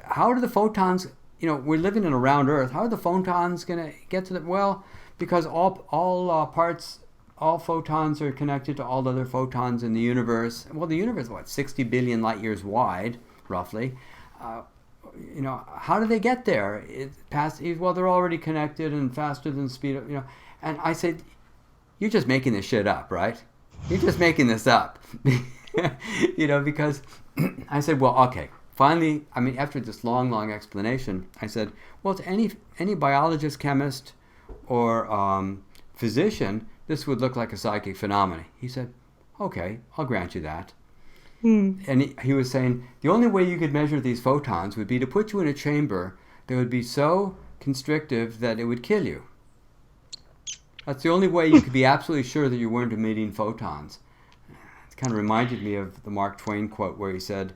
How do the photons... we're living in a round Earth. How are the photons going to get to the... Well, because all photons are connected to all other photons in the universe. Well, the universe is, 60 billion light years wide, roughly. How do they get there? Well, they're already connected and faster than speed of... And I said, you're just making this shit up, right? You're just making this up. Because I said, well, okay. Finally, after this long explanation, I said, well, to any biologist, chemist, or physician, this would look like a psychic phenomenon. He said, okay, I'll grant you that. And he was saying, the only way you could measure these photons would be to put you in a chamber that would be so constrictive that it would kill you. That's the only way you could be absolutely sure that you weren't emitting photons. It kind of reminded me of the Mark Twain quote where he said,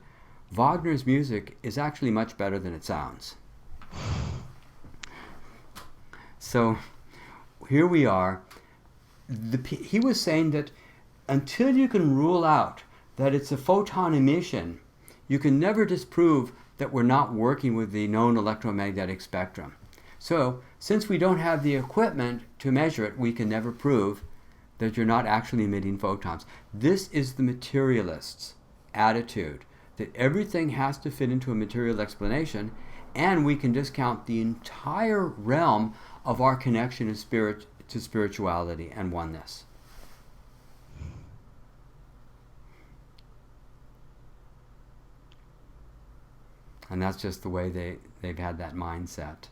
Wagner's music is actually much better than it sounds. So here we are. He was saying that until you can rule out that it's a photon emission, you can never disprove that we're not working with the known electromagnetic spectrum. So, since we don't have the equipment to measure it, we can never prove that you're not actually emitting photons. This is the materialist's attitude, that everything has to fit into a material explanation, and we can discount the entire realm of our connection to spirituality and oneness. And that's just the way they've had that mindset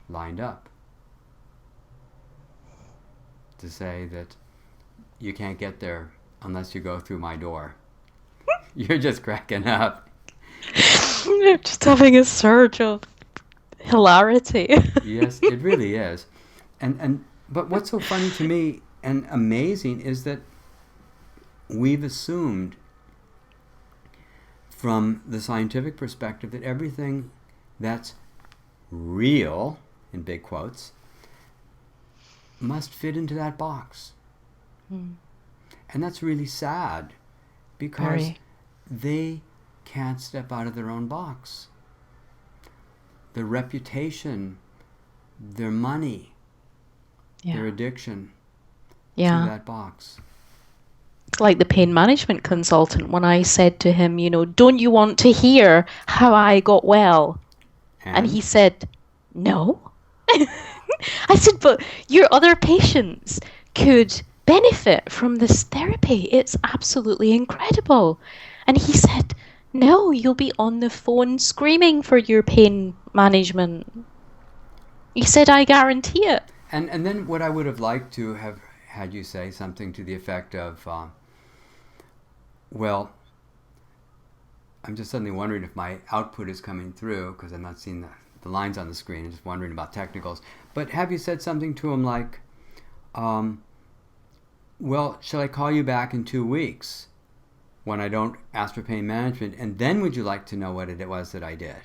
lined up. To say that you can't get there unless you go through my door. You're just cracking up. I'm just having a surge of hilarity. Yes, it really is. But what's so funny to me and amazing is that we've assumed from the scientific perspective that everything that's real, in big quotes, must fit into that box. And that's really sad because they can't step out of their own box. Their reputation, their money, their addiction to that box. Like the pain management consultant, when I said to him, don't you want to hear how I got well? And he said, no. I said, but your other patients could benefit from this therapy. It's absolutely incredible. And he said, no, you'll be on the phone screaming for your pain management. He said, I guarantee it. And then what I would have liked to have had you say something to the effect of, well, I'm just suddenly wondering if my output is coming through because I'm not seeing the lines on the screen. I'm just wondering about technicals. But have you said something to him like, well, shall I call you back in 2 weeks when I don't ask for pain management? And then would you like to know what it was that I did?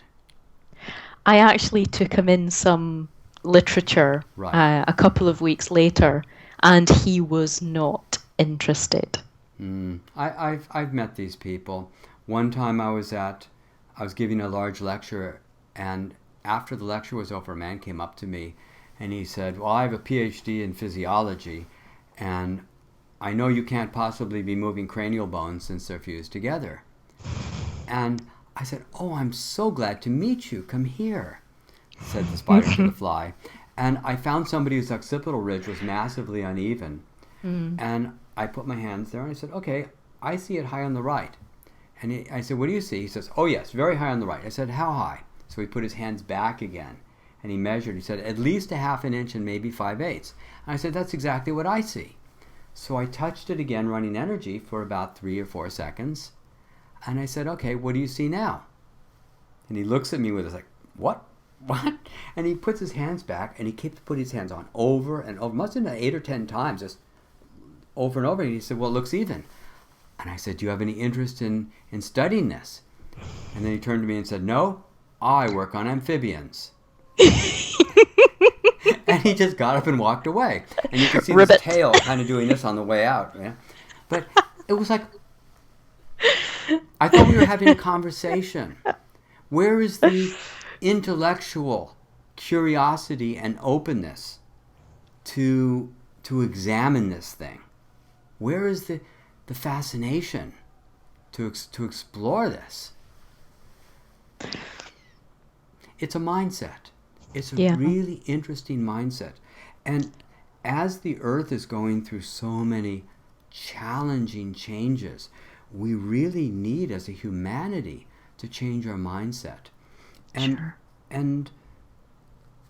I actually took him in some literature a couple of weeks later, and he was not interested. I've met these people. One time I was giving a large lecture, and after the lecture was over, a man came up to me and he said, well, I have a PhD in physiology, and I know you can't possibly be moving cranial bones since they're fused together. And I said, oh, I'm so glad to meet you. Come here, said the spider to the fly. And I found somebody whose occipital ridge was massively uneven. And I put my hands there and I said, okay, I see it high on the right. And I said, what do you see? He says, oh yes, very high on the right. I said, how high? So he put his hands back again and he measured. He said, at least a half an inch and maybe 5/8. And I said, that's exactly what I see. So I touched it again, running energy for about 3 or 4 seconds. And I said, okay, what do you see now? And he looks at me with like, what? And he puts his hands back and he keeps putting his hands on over and over. Must have done 8 or 10 times, just over and over. And he said, well, it looks even. And I said, do you have any interest in studying this? And then he turned to me and said, no, I work on amphibians. And he just got up and walked away. And you can see his tail kind of doing this on the way out. Yeah? But it was like, I thought we were having a conversation. Where is the intellectual curiosity and openness to examine this thing? Where is the fascination to explore this? It's a mindset. It's a really interesting mindset. And as the earth is going through so many challenging changes, we really need, as a humanity, to change our mindset. And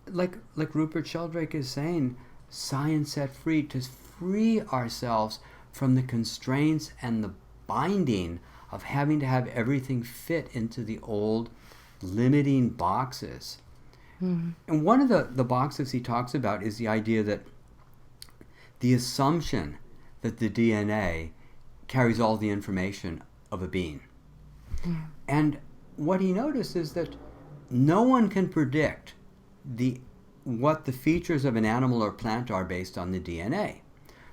like Rupert Sheldrake is saying, science set free, to free ourselves from the constraints and the binding of having to have everything fit into the old limiting boxes. And one of the boxes he talks about is the idea that the assumption that the DNA carries all the information of a being. And what he noticed is that no one can predict what the features of an animal or plant are based on the DNA.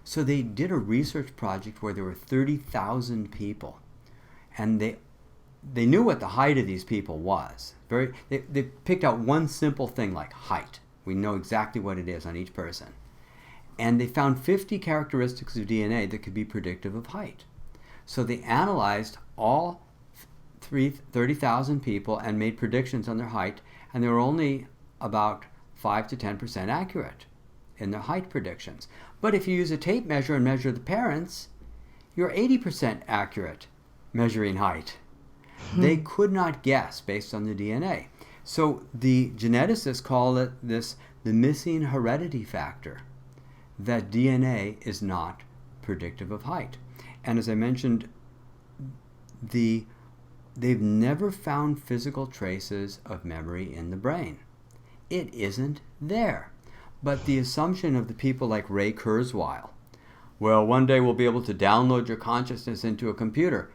So they did a research project where there were 30,000 people, and they knew what the height of these people was. They picked out one simple thing like height. We know exactly what it is on each person. And they found 50 characteristics of DNA that could be predictive of height. So they analyzed all 30,000 people and made predictions on their height, and they were only about 5 to 10% accurate in their height predictions. But if you use a tape measure and measure the parents, you're 80% accurate measuring height. They could not guess based on the DNA. So the geneticists call it the missing heredity factor, that DNA is not predictive of height. And as I mentioned, they've never found physical traces of memory in the brain. It isn't there. But the assumption of the people like Ray Kurzweil, well, one day we'll be able to download your consciousness into a computer.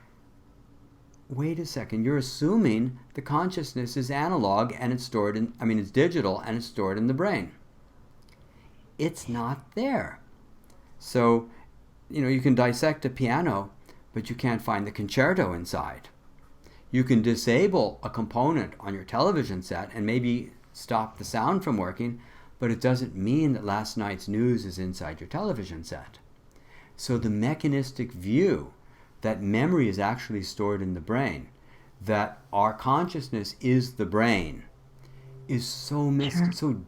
Wait a second, you're assuming the consciousness is analog and it's digital and it's stored in the brain. It's not there. So, you can dissect a piano, but you can't find the concerto inside. You can disable a component on your television set and maybe stop the sound from working, but it doesn't mean that last night's news is inside your television set. So the mechanistic view that memory is actually stored in the brain, that our consciousness is the brain, is so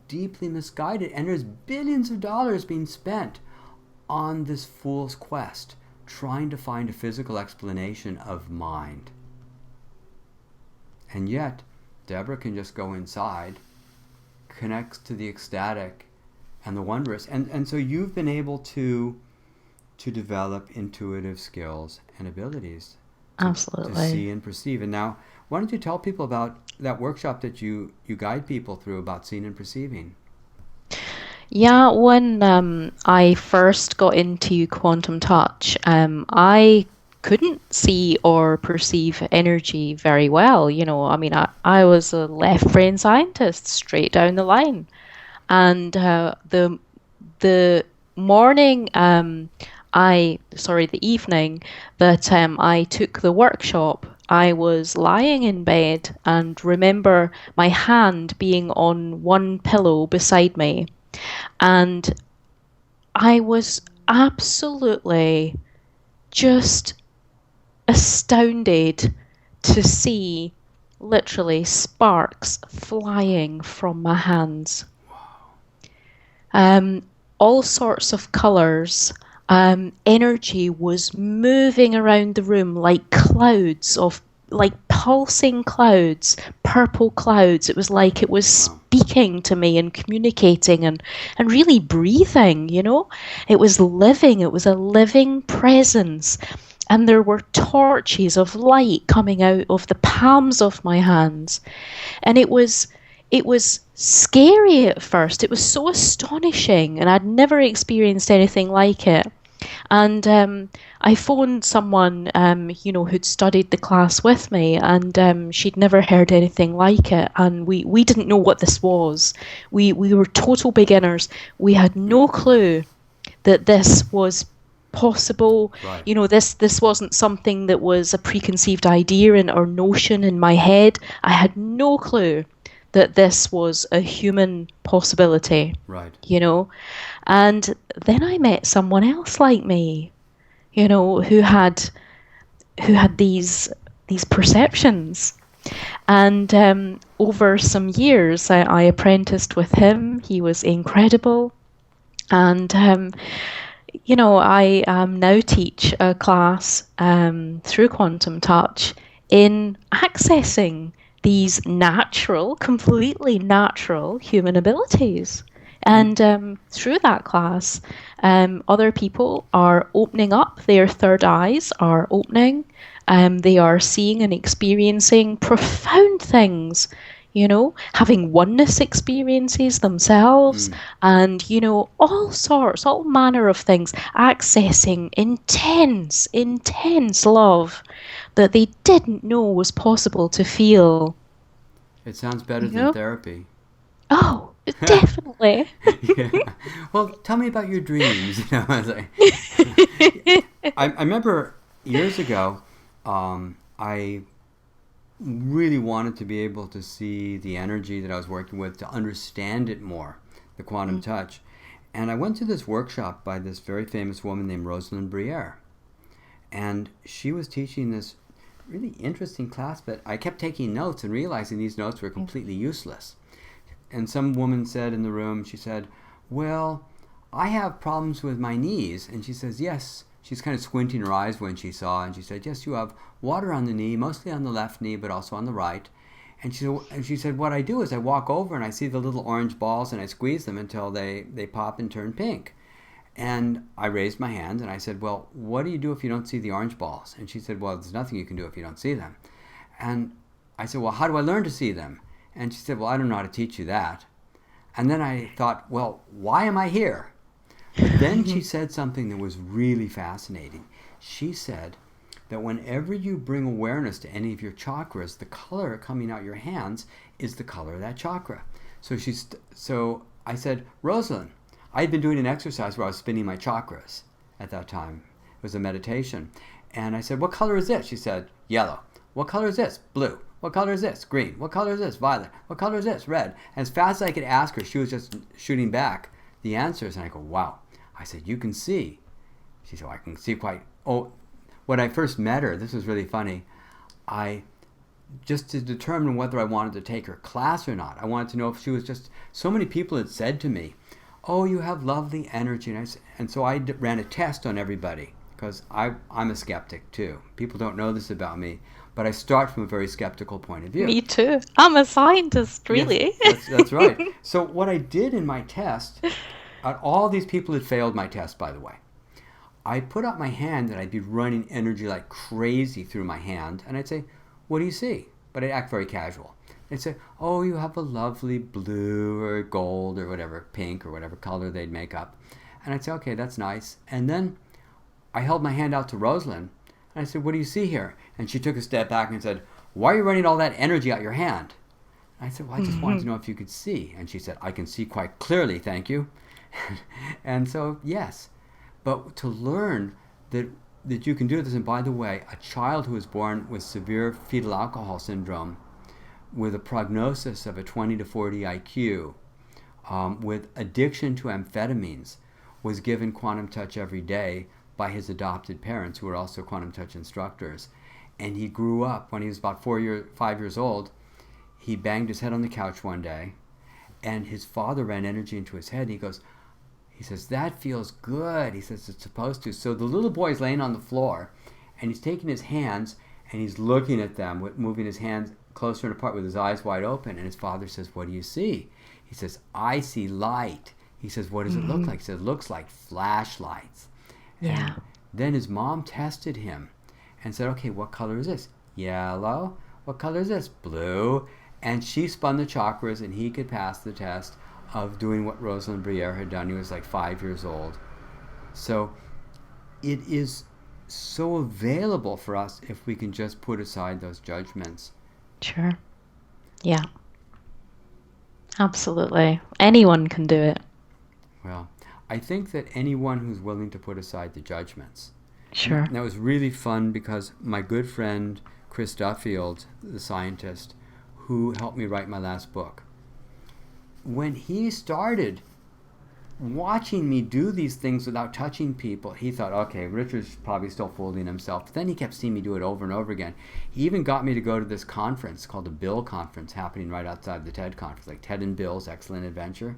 deeply misguided. And there's billions of dollars being spent on this fool's quest, trying to find a physical explanation of mind. And yet, Deborah can just go inside, connects to the ecstatic and the wondrous. And so you've been able to develop intuitive skills and abilities to see and perceive. And now, why don't you tell people about that workshop that you guide people through about seeing and perceiving? Yeah, when I first got into quantum touch, I couldn't see or perceive energy very well. I was a left brain scientist straight down the line. And the morning, the evening that I took the workshop, I was lying in bed and remember my hand being on one pillow beside me. And I was absolutely just astounded to see literally sparks flying from my hands. All sorts of colors. Energy was moving around the room like pulsing clouds, purple clouds. It was like it was speaking to me and communicating and really breathing, It was living. It was a living presence. And there were torches of light coming out of the palms of my hands. And it was scary at first. It was so astonishing, and I'd never experienced anything like it. And I phoned someone, who'd studied the class with me, and she'd never heard anything like it. And we didn't know what this was. We were total beginners. We had no clue that this was possible. Right. This wasn't something that was a preconceived idea or notion in my head. I had no clue that this was a human possibility. Right. And then I met someone else like me, who had these perceptions. And over some years, I apprenticed with him. He was incredible. And I now teach a class through Quantum Touch in accessing these completely natural human abilities. And through that class, other people are opening up, their third eyes are opening, they are seeing and experiencing profound things, having oneness experiences themselves, and, all manner of things, accessing intense love that they didn't know was possible to feel. It sounds better than therapy. Oh, definitely. Yeah. Well, tell me about your dreams. I remember years ago, I really wanted to be able to see the energy that I was working with, to understand it more, the quantum touch. And I went to this workshop by this very famous woman named Rosalind Briere. And she was teaching this really interesting class, but I kept taking notes and realizing these notes were completely useless. And some woman said in the room, she said, well, I have problems with my knees. And she says, yes, she's kind of squinting her eyes when she saw, and she said, yes, you have water on the knee, mostly on the left knee, but also on the right. And she said, what I do is I walk over and I see the little orange balls and I squeeze them until they pop and turn pink. And I raised my hand and I said, well, what do you do if you don't see the orange balls? And she said, well, there's nothing you can do if you don't see them. And I said, well, how do I learn to see them? And she said, well, I don't know how to teach you that. And then I thought, well, why am I here? But then she said something that was really fascinating. She said that whenever you bring awareness to any of your chakras, the color coming out your hands is the color of that chakra. So I said, Rosalind, I had been doing an exercise where I was spinning my chakras at that time. It was a meditation. And I said, what color is this? She said, yellow. What color is this? Blue. What color is this? Green. What color is this? Violet. What color is this? Red. And as fast as I could ask her, she was just shooting back the answers. And I go, wow. I said, you can see. She said, I can see quite. Oh, when I first met her, this was really funny. Just to determine whether I wanted to take her class or not, I wanted to know if she was just, so many people had said to me, oh, you have lovely energy. And so I ran a test on everybody because I'm a skeptic too. People don't know this about me, but I start from a very skeptical point of view. Me too. I'm a scientist, really. Yes, that's right. So what I did in my test, all these people had failed my test, by the way. I put up my hand and I'd be running energy like crazy through my hand. And I'd say, what do you see? But I'd act very casual. They'd say, oh, you have a lovely blue or gold or whatever, pink or whatever color they'd make up. And I'd say, okay, that's nice. And then I held my hand out to Rosalind and I said, what do you see here? And she took a step back and said, why are you running all that energy out your hand? And I said, well, I just wanted to know if you could see. And she said, I can see quite clearly, thank you. And so, yes. But to learn that you can do this, and by the way, a child who is born with severe fetal alcohol syndrome, with a prognosis of a 20 to 40 IQ, with addiction to amphetamines, was given Quantum Touch every day by his adopted parents, who were also Quantum Touch instructors. And he grew up, when he was about 5 years old, he banged his head on the couch one day, and his father ran energy into his head, and he says, that feels good. He says, it's supposed to. So the little boy's laying on the floor, and he's taking his hands, and he's looking at them, moving his hands closer and apart with his eyes wide open. And his father says, what do you see? He says, I see light. He says, what does it look like? He says, it looks like flashlights. Yeah. And then his mom tested him and said, okay, what color is this? Yellow. What color is this? Blue. And she spun the chakras, and he could pass the test of doing what Rosalind Briere had done. He was like 5 years old. So it is so available for us if we can just put aside those judgments. Sure. Yeah. Absolutely. Anyone can do it. Well, I think that anyone who's willing to put aside the judgments. Sure. And that was really fun because my good friend Chris Duffield, the scientist, who helped me write my last book, when he started watching me do these things without touching people, he thought, okay, Richard's probably still fooling himself. But then he kept seeing me do it over and over again. He even got me to go to this conference called the Bill Conference, happening right outside the TED Conference, like Ted and Bill's Excellent Adventure.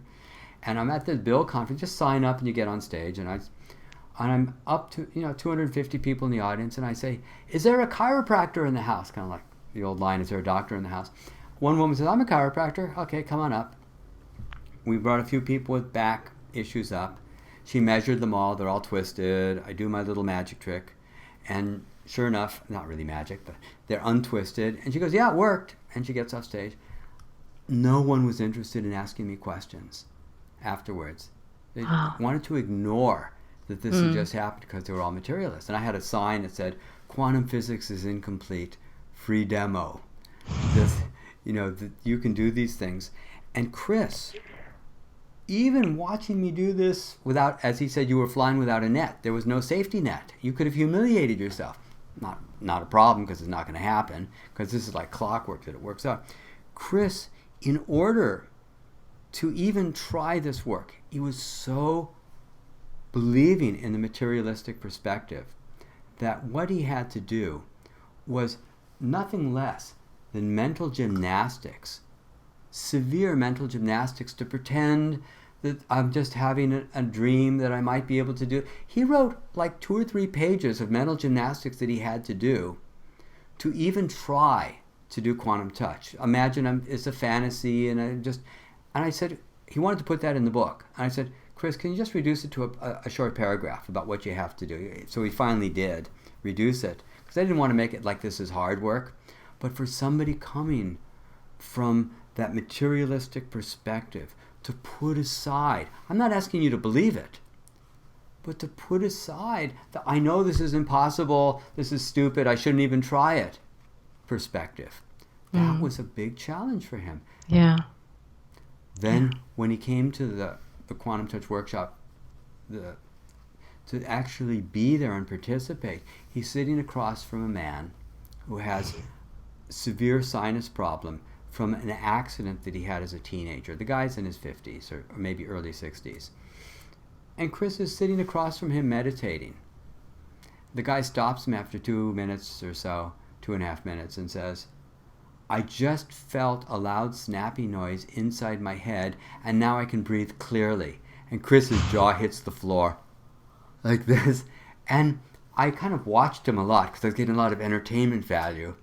And I'm at the Bill Conference, just sign up and you get on stage. And I'm up to 250 people in the audience, and I say, is there a chiropractor in the house? Kind of like the old line, is there a doctor in the house? One woman says, I'm a chiropractor. Okay, come on up. We brought a few people with back issues up. She measured them all. They're all twisted. I do my little magic trick. And sure enough, not really magic, but they're untwisted. And she goes, yeah, it worked. And she gets off stage. No one was interested in asking me questions afterwards. They wanted to ignore that this had just happened because they were all materialists. And I had a sign that said, quantum physics is incomplete. Free demo. That you can do these things. And Chris, even watching me do this without, as he said, you were flying without a net. There was no safety net. You could have humiliated yourself. Not a problem, because it's not going to happen, because this is like clockwork that it works out. Chris, in order to even try this work, he was so believing in the materialistic perspective that what he had to do was nothing less than mental gymnastics, severe mental gymnastics, to pretend that I'm just having a dream that I might be able to do. He wrote like 2 or 3 pages of mental gymnastics that he had to do to even try to do quantum touch. Imagine it's a fantasy, and I said, he wanted to put that in the book. And I said, Chris, can you just reduce it to a short paragraph about what you have to do? So he finally did reduce it, because I didn't want to make it like this is hard work. But for somebody coming from that materialistic perspective, to put aside, I'm not asking you to believe it, but to put aside that I know this is impossible, this is stupid, I shouldn't even try it perspective. That was a big challenge for him. Yeah. Then when he came to the Quantum Touch workshop, to actually be there and participate, he's sitting across from a man who has severe sinus problem from an accident that he had as a teenager. The guy's in his 50s or maybe early 60s. And Chris is sitting across from him meditating. The guy stops him after 2 minutes or so, 2.5 minutes, and says, I just felt a loud snappy noise inside my head, and now I can breathe clearly. And Chris's jaw hits the floor like this. And I kind of watched him a lot because I was getting a lot of entertainment value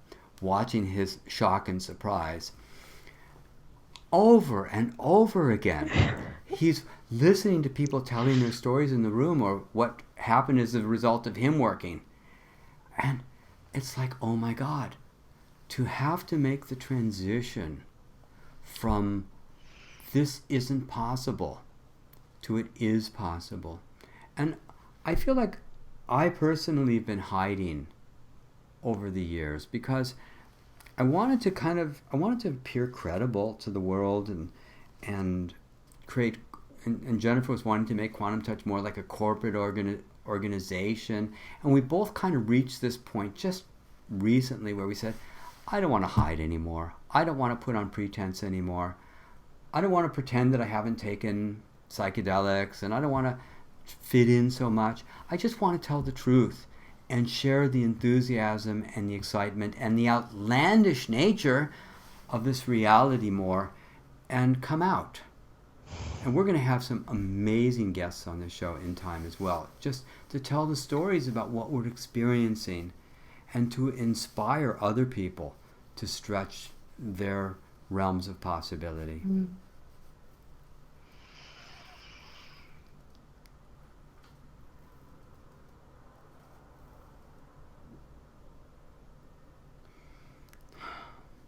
watching his shock and surprise. Over and over again, he's listening to people telling their stories in the room or what happened as a result of him working. And it's like, oh my God, to have to make the transition from this isn't possible to it is possible. And I feel like I personally have been hiding over the years because I wanted to appear credible to the world and create, and Jennifer was wanting to make Quantum Touch more like a corporate organization. And we both kind of reached this point just recently where we said, I don't want to hide anymore. I don't want to put on pretense anymore. I don't want to pretend that I haven't taken psychedelics, and I don't want to fit in so much. I just want to tell the truth and share the enthusiasm and the excitement and the outlandish nature of this reality more and come out. And we're going to have some amazing guests on this show in time as well, just to tell the stories about what we're experiencing and to inspire other people to stretch their realms of possibility.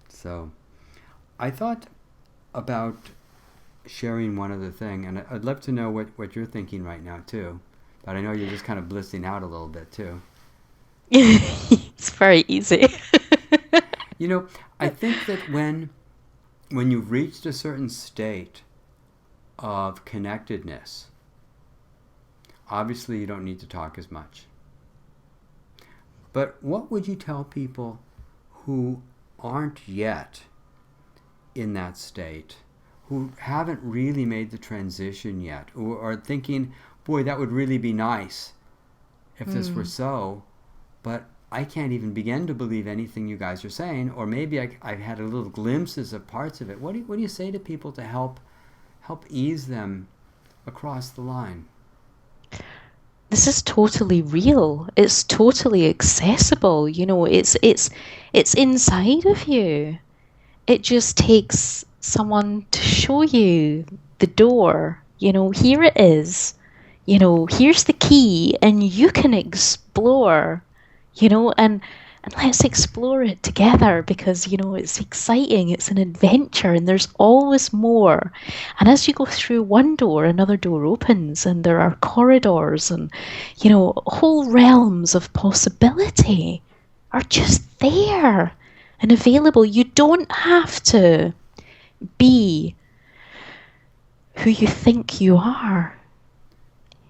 So I thought about sharing one other thing, and I'd love to know what you're thinking right now too. But I know you're just kind of blissing out a little bit too. It's very easy. You know, I think that when you've reached a certain state of connectedness, obviously you don't need to talk as much. But what would you tell people who aren't yet in that state, who haven't really made the transition yet, who are thinking, boy, that would really be nice if this were so, but I can't even begin to believe anything you guys are saying, or maybe I've had a little glimpses of parts of it. What do you say to people to help ease them across the line? This is totally real. It's totally accessible. You know, it's inside of you. It just takes someone to show you the door. You know, here it is. You know, here's the key, and you can explore. You know, and let's explore it together because, you know, it's exciting, it's an adventure, and there's always more. And as you go through one door, another door opens, and there are corridors and, you know, whole realms of possibility are just there and available. You don't have to be who you think you are,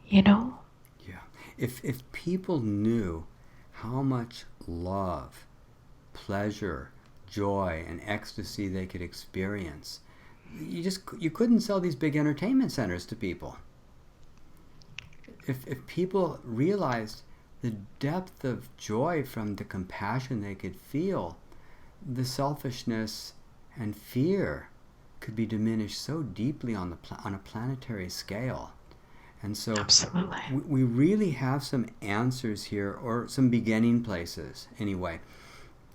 you know? Yeah. If people knew how much love, pleasure, joy, and ecstasy they could experience, you couldn't sell these big entertainment centers to people. If people realized the depth of joy from the compassion they could feel, the selfishness and fear could be diminished so deeply on a planetary scale. And so Absolutely. we really have some answers here, or some beginning places anyway.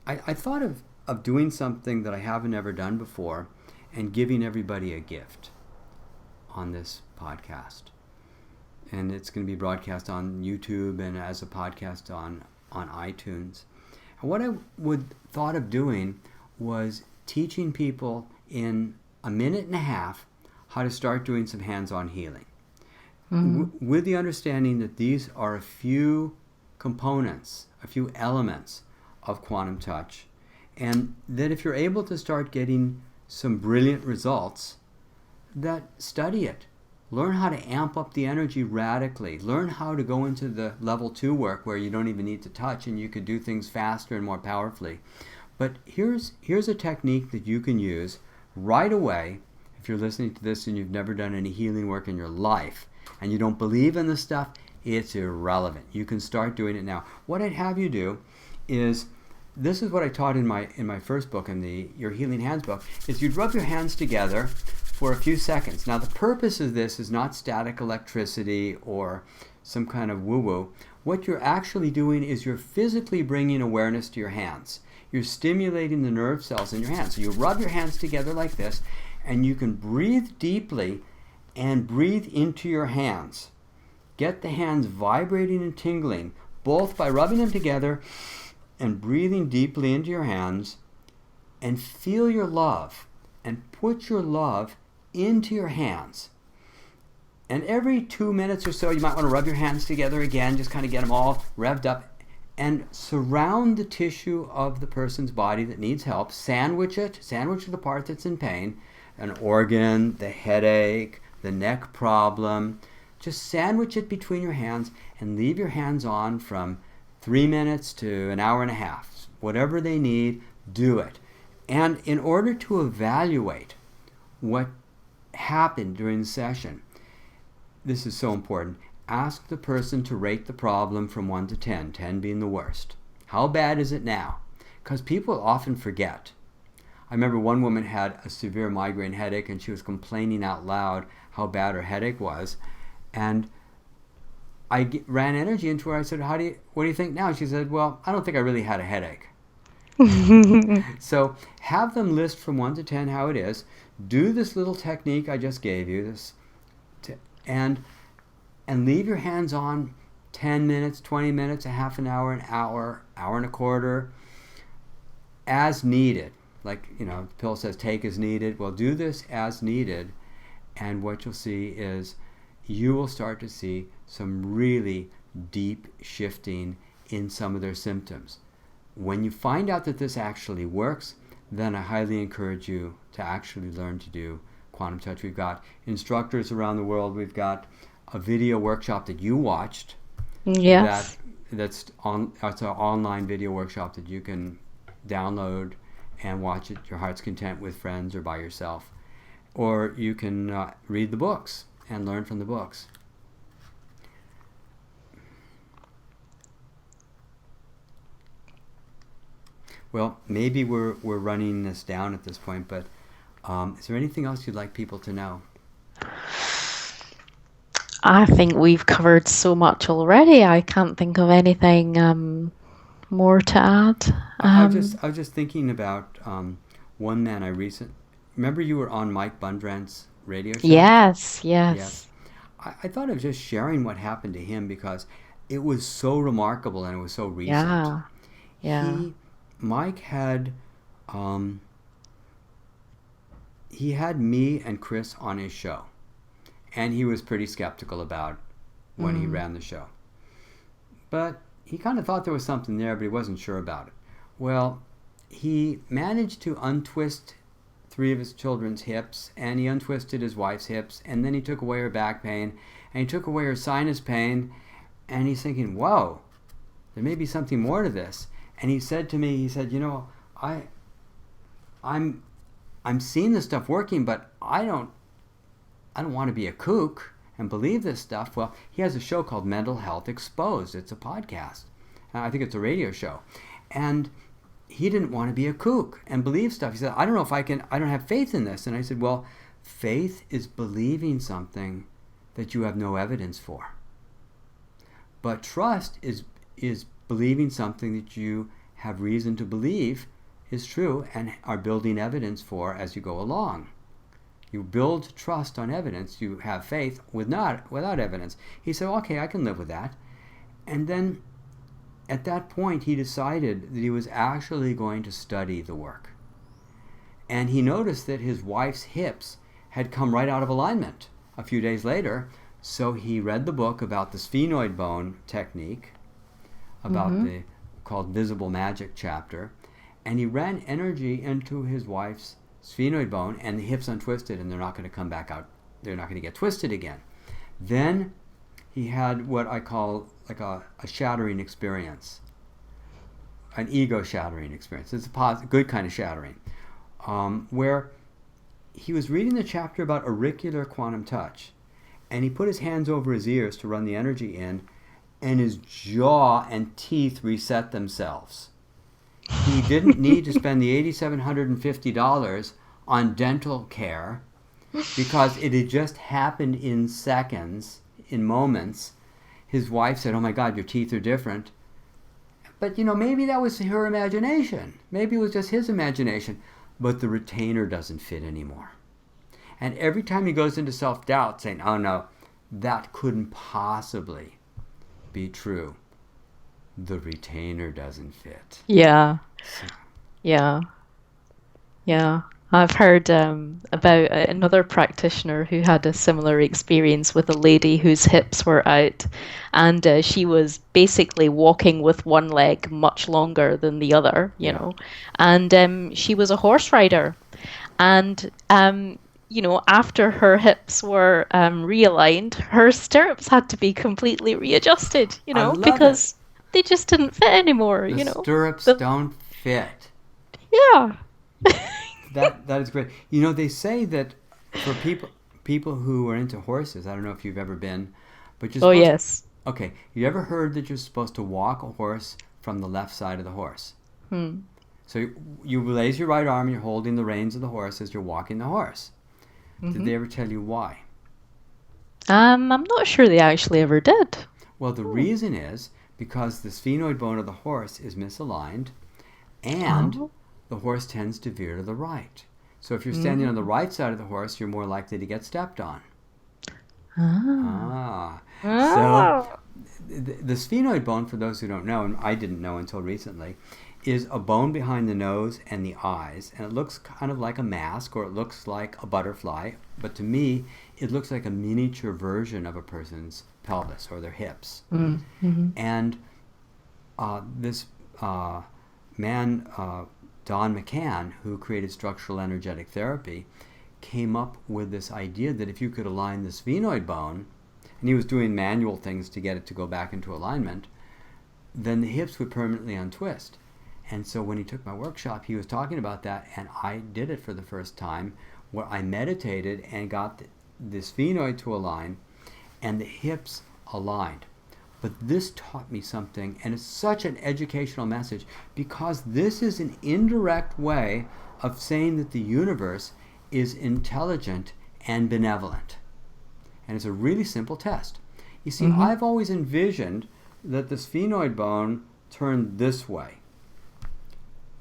I thought of doing something that I haven't ever done before and giving everybody a gift on this podcast. And it's going to be broadcast on YouTube and as a podcast on iTunes. And what I thought of doing was teaching people in a minute and a half how to start doing some hands-on healing. With the understanding that these are a few components, a few elements of quantum touch, and that if you're able to start getting some brilliant results, that study it. Learn how to amp up the energy radically. Learn how to go into the level 2 work where you don't even need to touch and you could do things faster and more powerfully. But here's a technique that you can use right away if you're listening to this and you've never done any healing work in your life and you don't believe in this stuff. It's irrelevant. You can start doing it now. What I'd have you do is, this is what I taught in my first book, in the Your Healing Hands book, is you'd rub your hands together for a few seconds. Now, the purpose of this is not static electricity or some kind of woo-woo. What you're actually doing is you're physically bringing awareness to your hands. You're stimulating the nerve cells in your hands. So you rub your hands together like this, and you can breathe deeply and breathe into your hands. Get the hands vibrating and tingling, both by rubbing them together and breathing deeply into your hands, and feel your love and put your love into your hands. And every 2 minutes or so, you might want to rub your hands together again, just kind of get them all revved up, and surround the tissue of the person's body that needs help. Sandwich the part that's in pain, an organ, the headache, the neck problem. Just sandwich it between your hands and leave your hands on from 3 minutes to an hour and a half. Whatever they need, do it. And in order to evaluate what happened during the session, this is so important, ask the person to rate the problem from 1 to 10, 10 being the worst. How bad is it now? Because people often forget. I remember one woman had a severe migraine headache and she was complaining out loud how bad her headache was. And I ran energy into her. I said, what do you think now? She said, well, I don't think I really had a headache. So have them list from 1 to 10 how it is. Do this little technique I just gave you, and leave your hands on 10 minutes, 20 minutes, a half an hour, hour and a quarter, as needed. Like, the pill says take as needed. Well, do this as needed, and what you'll see is you will start to see some really deep shifting in some of their symptoms. When you find out that this actually works, then I highly encourage you to actually learn to do quantum touch. We've got instructors around the world. We've got a video workshop that you watched. Yes. It's an online video workshop that you can download and watch at your heart's content with friends or by yourself. Or you can read the books and learn from the books. Well, maybe we're running this down at this point, but is there anything else you'd like people to know? I think we've covered so much already. I can't think of anything more to add. I was just thinking about one man remember you were on Mike Bundrant's radio show? Yes. I thought of just sharing what happened to him because it was so remarkable and it was so recent. Yeah. Mike had he had me and Chris on his show, and he was pretty skeptical about when he ran the show. But he kind of thought there was something there, but he wasn't sure about it. Well, he managed to untwist 3 of his children's hips, and he untwisted his wife's hips, and then he took away her back pain, and he took away her sinus pain, and he's thinking, whoa, there may be something more to this. And he said to me, I'm seeing this stuff working, but I don't want to be a kook and believe this stuff. Well, he has a show called Mental Health Exposed. It's a podcast. I think it's a radio show. And he didn't want to be a kook and believe stuff. He said, I don't know if I don't have faith in this. And I said, well, faith is believing something that you have no evidence for. But trust is believing something that you have reason to believe is true and are building evidence for as you go along. You build trust on evidence. You have faith without evidence. He said, okay, I can live with that. And then at that point, he decided that he was actually going to study the work. And he noticed that his wife's hips had come right out of alignment a few days later. So he read the book about the sphenoid bone technique, about the called Visible Magic chapter, and he ran energy into his wife's sphenoid bone, and the hips untwisted, and they're not going to come back out. They're not going to get twisted again. Then he had what I call like a shattering experience, an ego shattering experience. It's a good kind of shattering, where he was reading the chapter about auricular quantum touch, and he put his hands over his ears to run the energy in, and his jaw and teeth reset themselves. He didn't need to spend the $8,750 on dental care because it had just happened in seconds, in moments. His wife said, oh my God, your teeth are different. But, maybe that was her imagination. Maybe it was just his imagination. But the retainer doesn't fit anymore. And every time he goes into self-doubt saying, oh no, that couldn't possibly be true, the retainer doesn't fit. Yeah. Yeah. Yeah. I've heard about another practitioner who had a similar experience with a lady whose hips were out, and she was basically walking with one leg much longer than the other, and she was a horse rider. And, after her hips were realigned, her stirrups had to be completely readjusted, I love because they just didn't fit anymore, The stirrups don't fit. Yeah. That is great. They say that for people who are into horses, I don't know if you've ever been, but you're Oh, supposed yes. Okay, you ever heard that you're supposed to walk a horse from the left side of the horse? So you raise your right arm and you're holding the reins of the horse as you're walking the horse. Did they ever tell you why? I'm not sure they actually ever did. Well, the reason is because the sphenoid bone of the horse is misaligned, and the horse tends to veer to the right. So if you're standing on the right side of the horse, you're more likely to get stepped on. So the sphenoid bone, for those who don't know, and I didn't know until recently, is a bone behind the nose and the eyes. And it looks kind of like a mask, or it looks like a butterfly. But to me, it looks like a miniature version of a person's pelvis or their hips. And this man, Don McCann, who created structural energetic therapy, came up with this idea that if you could align the sphenoid bone, and he was doing manual things to get it to go back into alignment, then the hips would permanently untwist. And so when he took my workshop, he was talking about that, and I did it for the first time, where I meditated and got the sphenoid to align and the hips aligned. But this taught me something, and it's such an educational message, because this is an indirect way of saying that the universe is intelligent and benevolent. And it's a really simple test. You see, I've always envisioned that the sphenoid bone turned this way.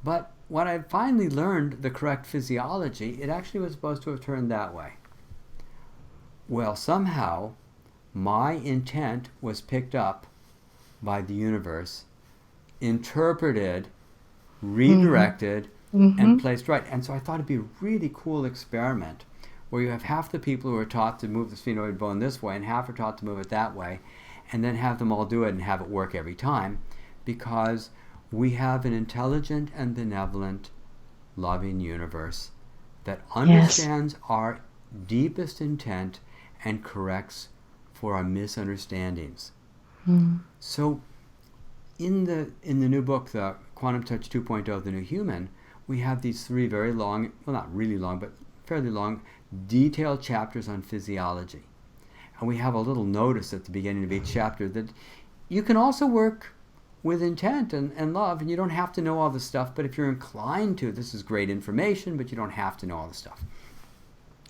But when I finally learned the correct physiology, it actually was supposed to have turned that way. Well, somehow, my intent was picked up by the universe, interpreted, redirected, and placed right. And so I thought it'd be a really cool experiment where you have half the people who are taught to move the sphenoid bone this way and half are taught to move it that way, and then have them all do it and have it work every time, because we have an intelligent and benevolent, loving universe that understands our deepest intent and corrects for our misunderstandings. So in the new book, the Quantum Touch 2.0, The New Human, we have these three very long, well, not really long, but fairly long, detailed chapters on physiology. And we have a little notice at the beginning of each chapter that you can also work with intent and love, and you don't have to know all the stuff, but if you're inclined to, this is great information, but you don't have to know all the stuff.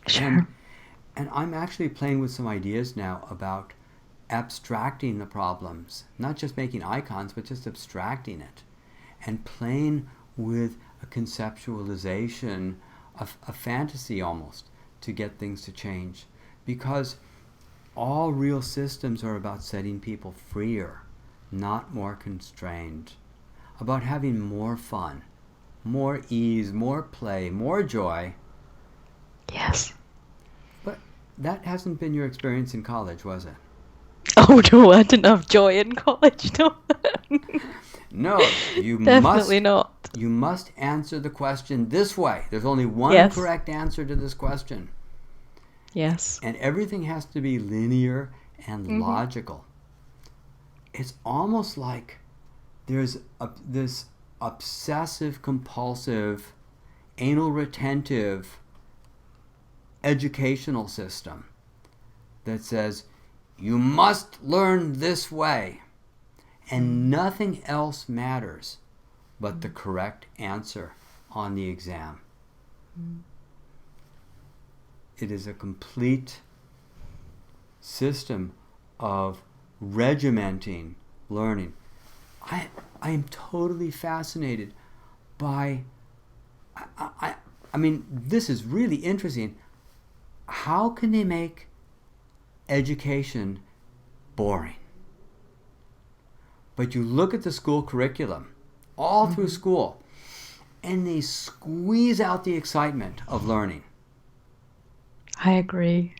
Sure. And I'm actually playing with some ideas now about abstracting the problems, not just making icons, but just abstracting it and playing with a conceptualization, a fantasy almost, to get things to change. Because all real systems are about setting people freer, not more constrained, about having more fun, more ease, more play, more joy. Yes. But that hasn't been your experience in college, was it? Oh no, I didn't have joy in college, no. No, Definitely not. you must answer the question this way. There's only one Yes. correct answer to this question. Yes. And everything has to be linear and logical. It's almost like there's this obsessive compulsive, anal retentive educational system that says you must learn this way and nothing else matters but the correct answer on the exam. It is a complete system of regimenting learning. I am totally fascinated by, I mean, this is really interesting. How can they make education boring? But you look at the school curriculum, all through school, and they squeeze out the excitement of learning. I agree.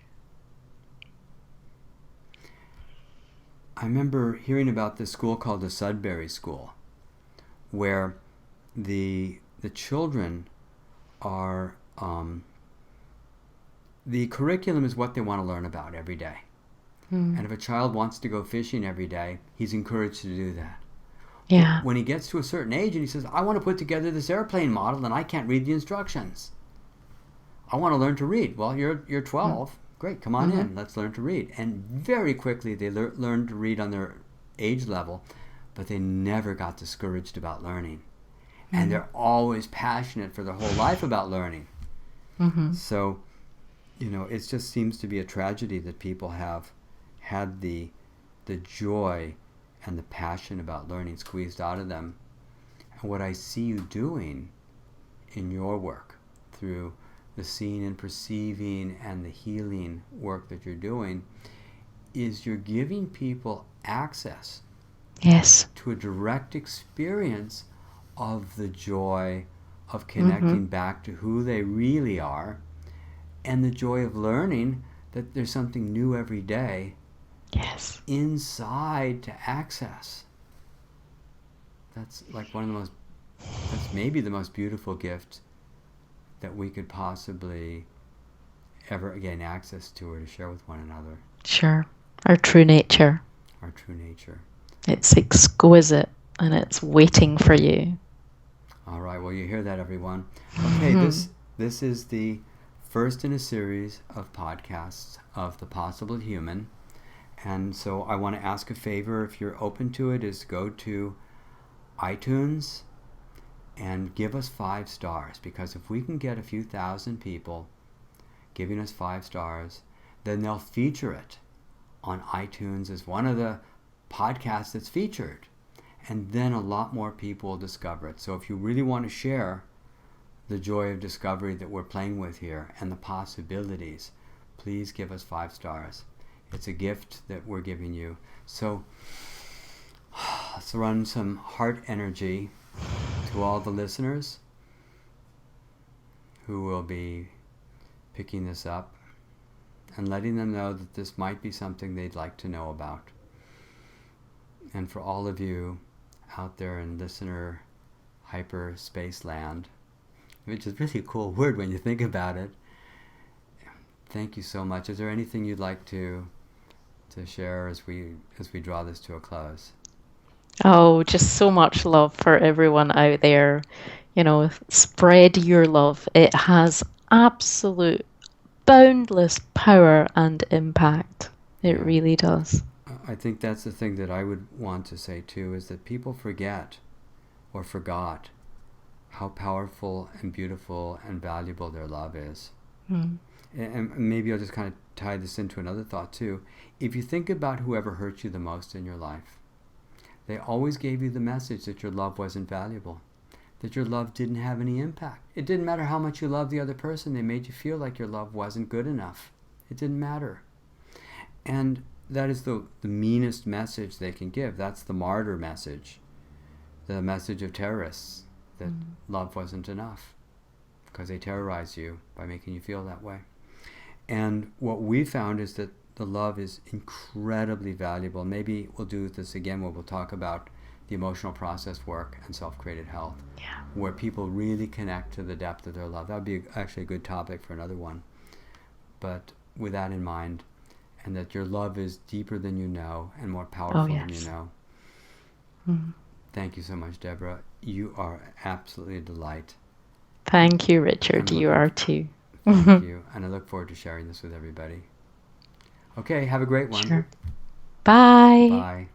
I remember hearing about this school called the Sudbury School, where the children are, the curriculum is what they want to learn about every day. And if a child wants to go fishing every day, he's encouraged to do that. Yeah. When he gets to a certain age and he says, I want to put together this airplane model and I can't read the instructions. I want to learn to read. Well, you're 12. Great, come on in. Let's learn to read. And very quickly they learned to read on their age level, but they never got discouraged about learning. And they're always passionate for their whole life about learning. So, it just seems to be a tragedy that people have had the joy and the passion about learning squeezed out of them. And what I see you doing in your work through the seeing and perceiving and the healing work that you're doing is you're giving people access Yes. to a direct experience of the joy of connecting back to who they really are and the joy of learning that there's something new every day Yes. inside to access. That's like that's maybe the most beautiful gift that we could possibly ever gain access to or to share with one another. Sure. Our true nature. Our true nature. It's exquisite and it's waiting for you. All right, well, you hear that, everyone. Okay, this is the first in a series of podcasts of The Possible Human. And so I want to ask a favor, if you're open to it, is go to iTunes and give us 5 stars. Because if we can get a few thousand people giving us 5 stars, then they'll feature it on iTunes as one of the podcasts that's featured. And then a lot more people will discover it. So if you really want to share the joy of discovery that we're playing with here and the possibilities, please give us 5 stars. It's a gift that we're giving you. So let's run some heart energy to all the listeners who will be picking this up and letting them know that this might be something they'd like to know about. And for all of you out there in listener hyperspace land, which is really a cool word when you think about it, thank you so much. Is there anything you'd like to share as we draw this to a close? Oh, just so much love for everyone out there. Spread your love. It has absolute boundless power and impact. It really does. I think that's the thing that I would want to say too, is that people forget or forgot how powerful and beautiful and valuable their love is. Mm. And maybe I'll just kind of tie this into another thought too. If you think about whoever hurt you the most in your life, they always gave you the message that your love wasn't valuable, that your love didn't have any impact. It didn't matter how much you loved the other person. They made you feel like your love wasn't good enough. It didn't matter. And that is the meanest message they can give. That's the martyr message, the message of terrorists, that love wasn't enough because they terrorize you by making you feel that way. And what we found is that the love is incredibly valuable. Maybe we'll do this again where we'll talk about the emotional process work and self-created health, where people really connect to the depth of their love. That would be actually a good topic for another one. But with that in mind, and that your love is deeper than you know and more powerful than you know. Thank you so much, Deborah. You are absolutely a delight. Thank you, Richard. You are too. Thank you. And I look forward to sharing this with everybody. Okay, have a great one. Sure. Bye. Bye.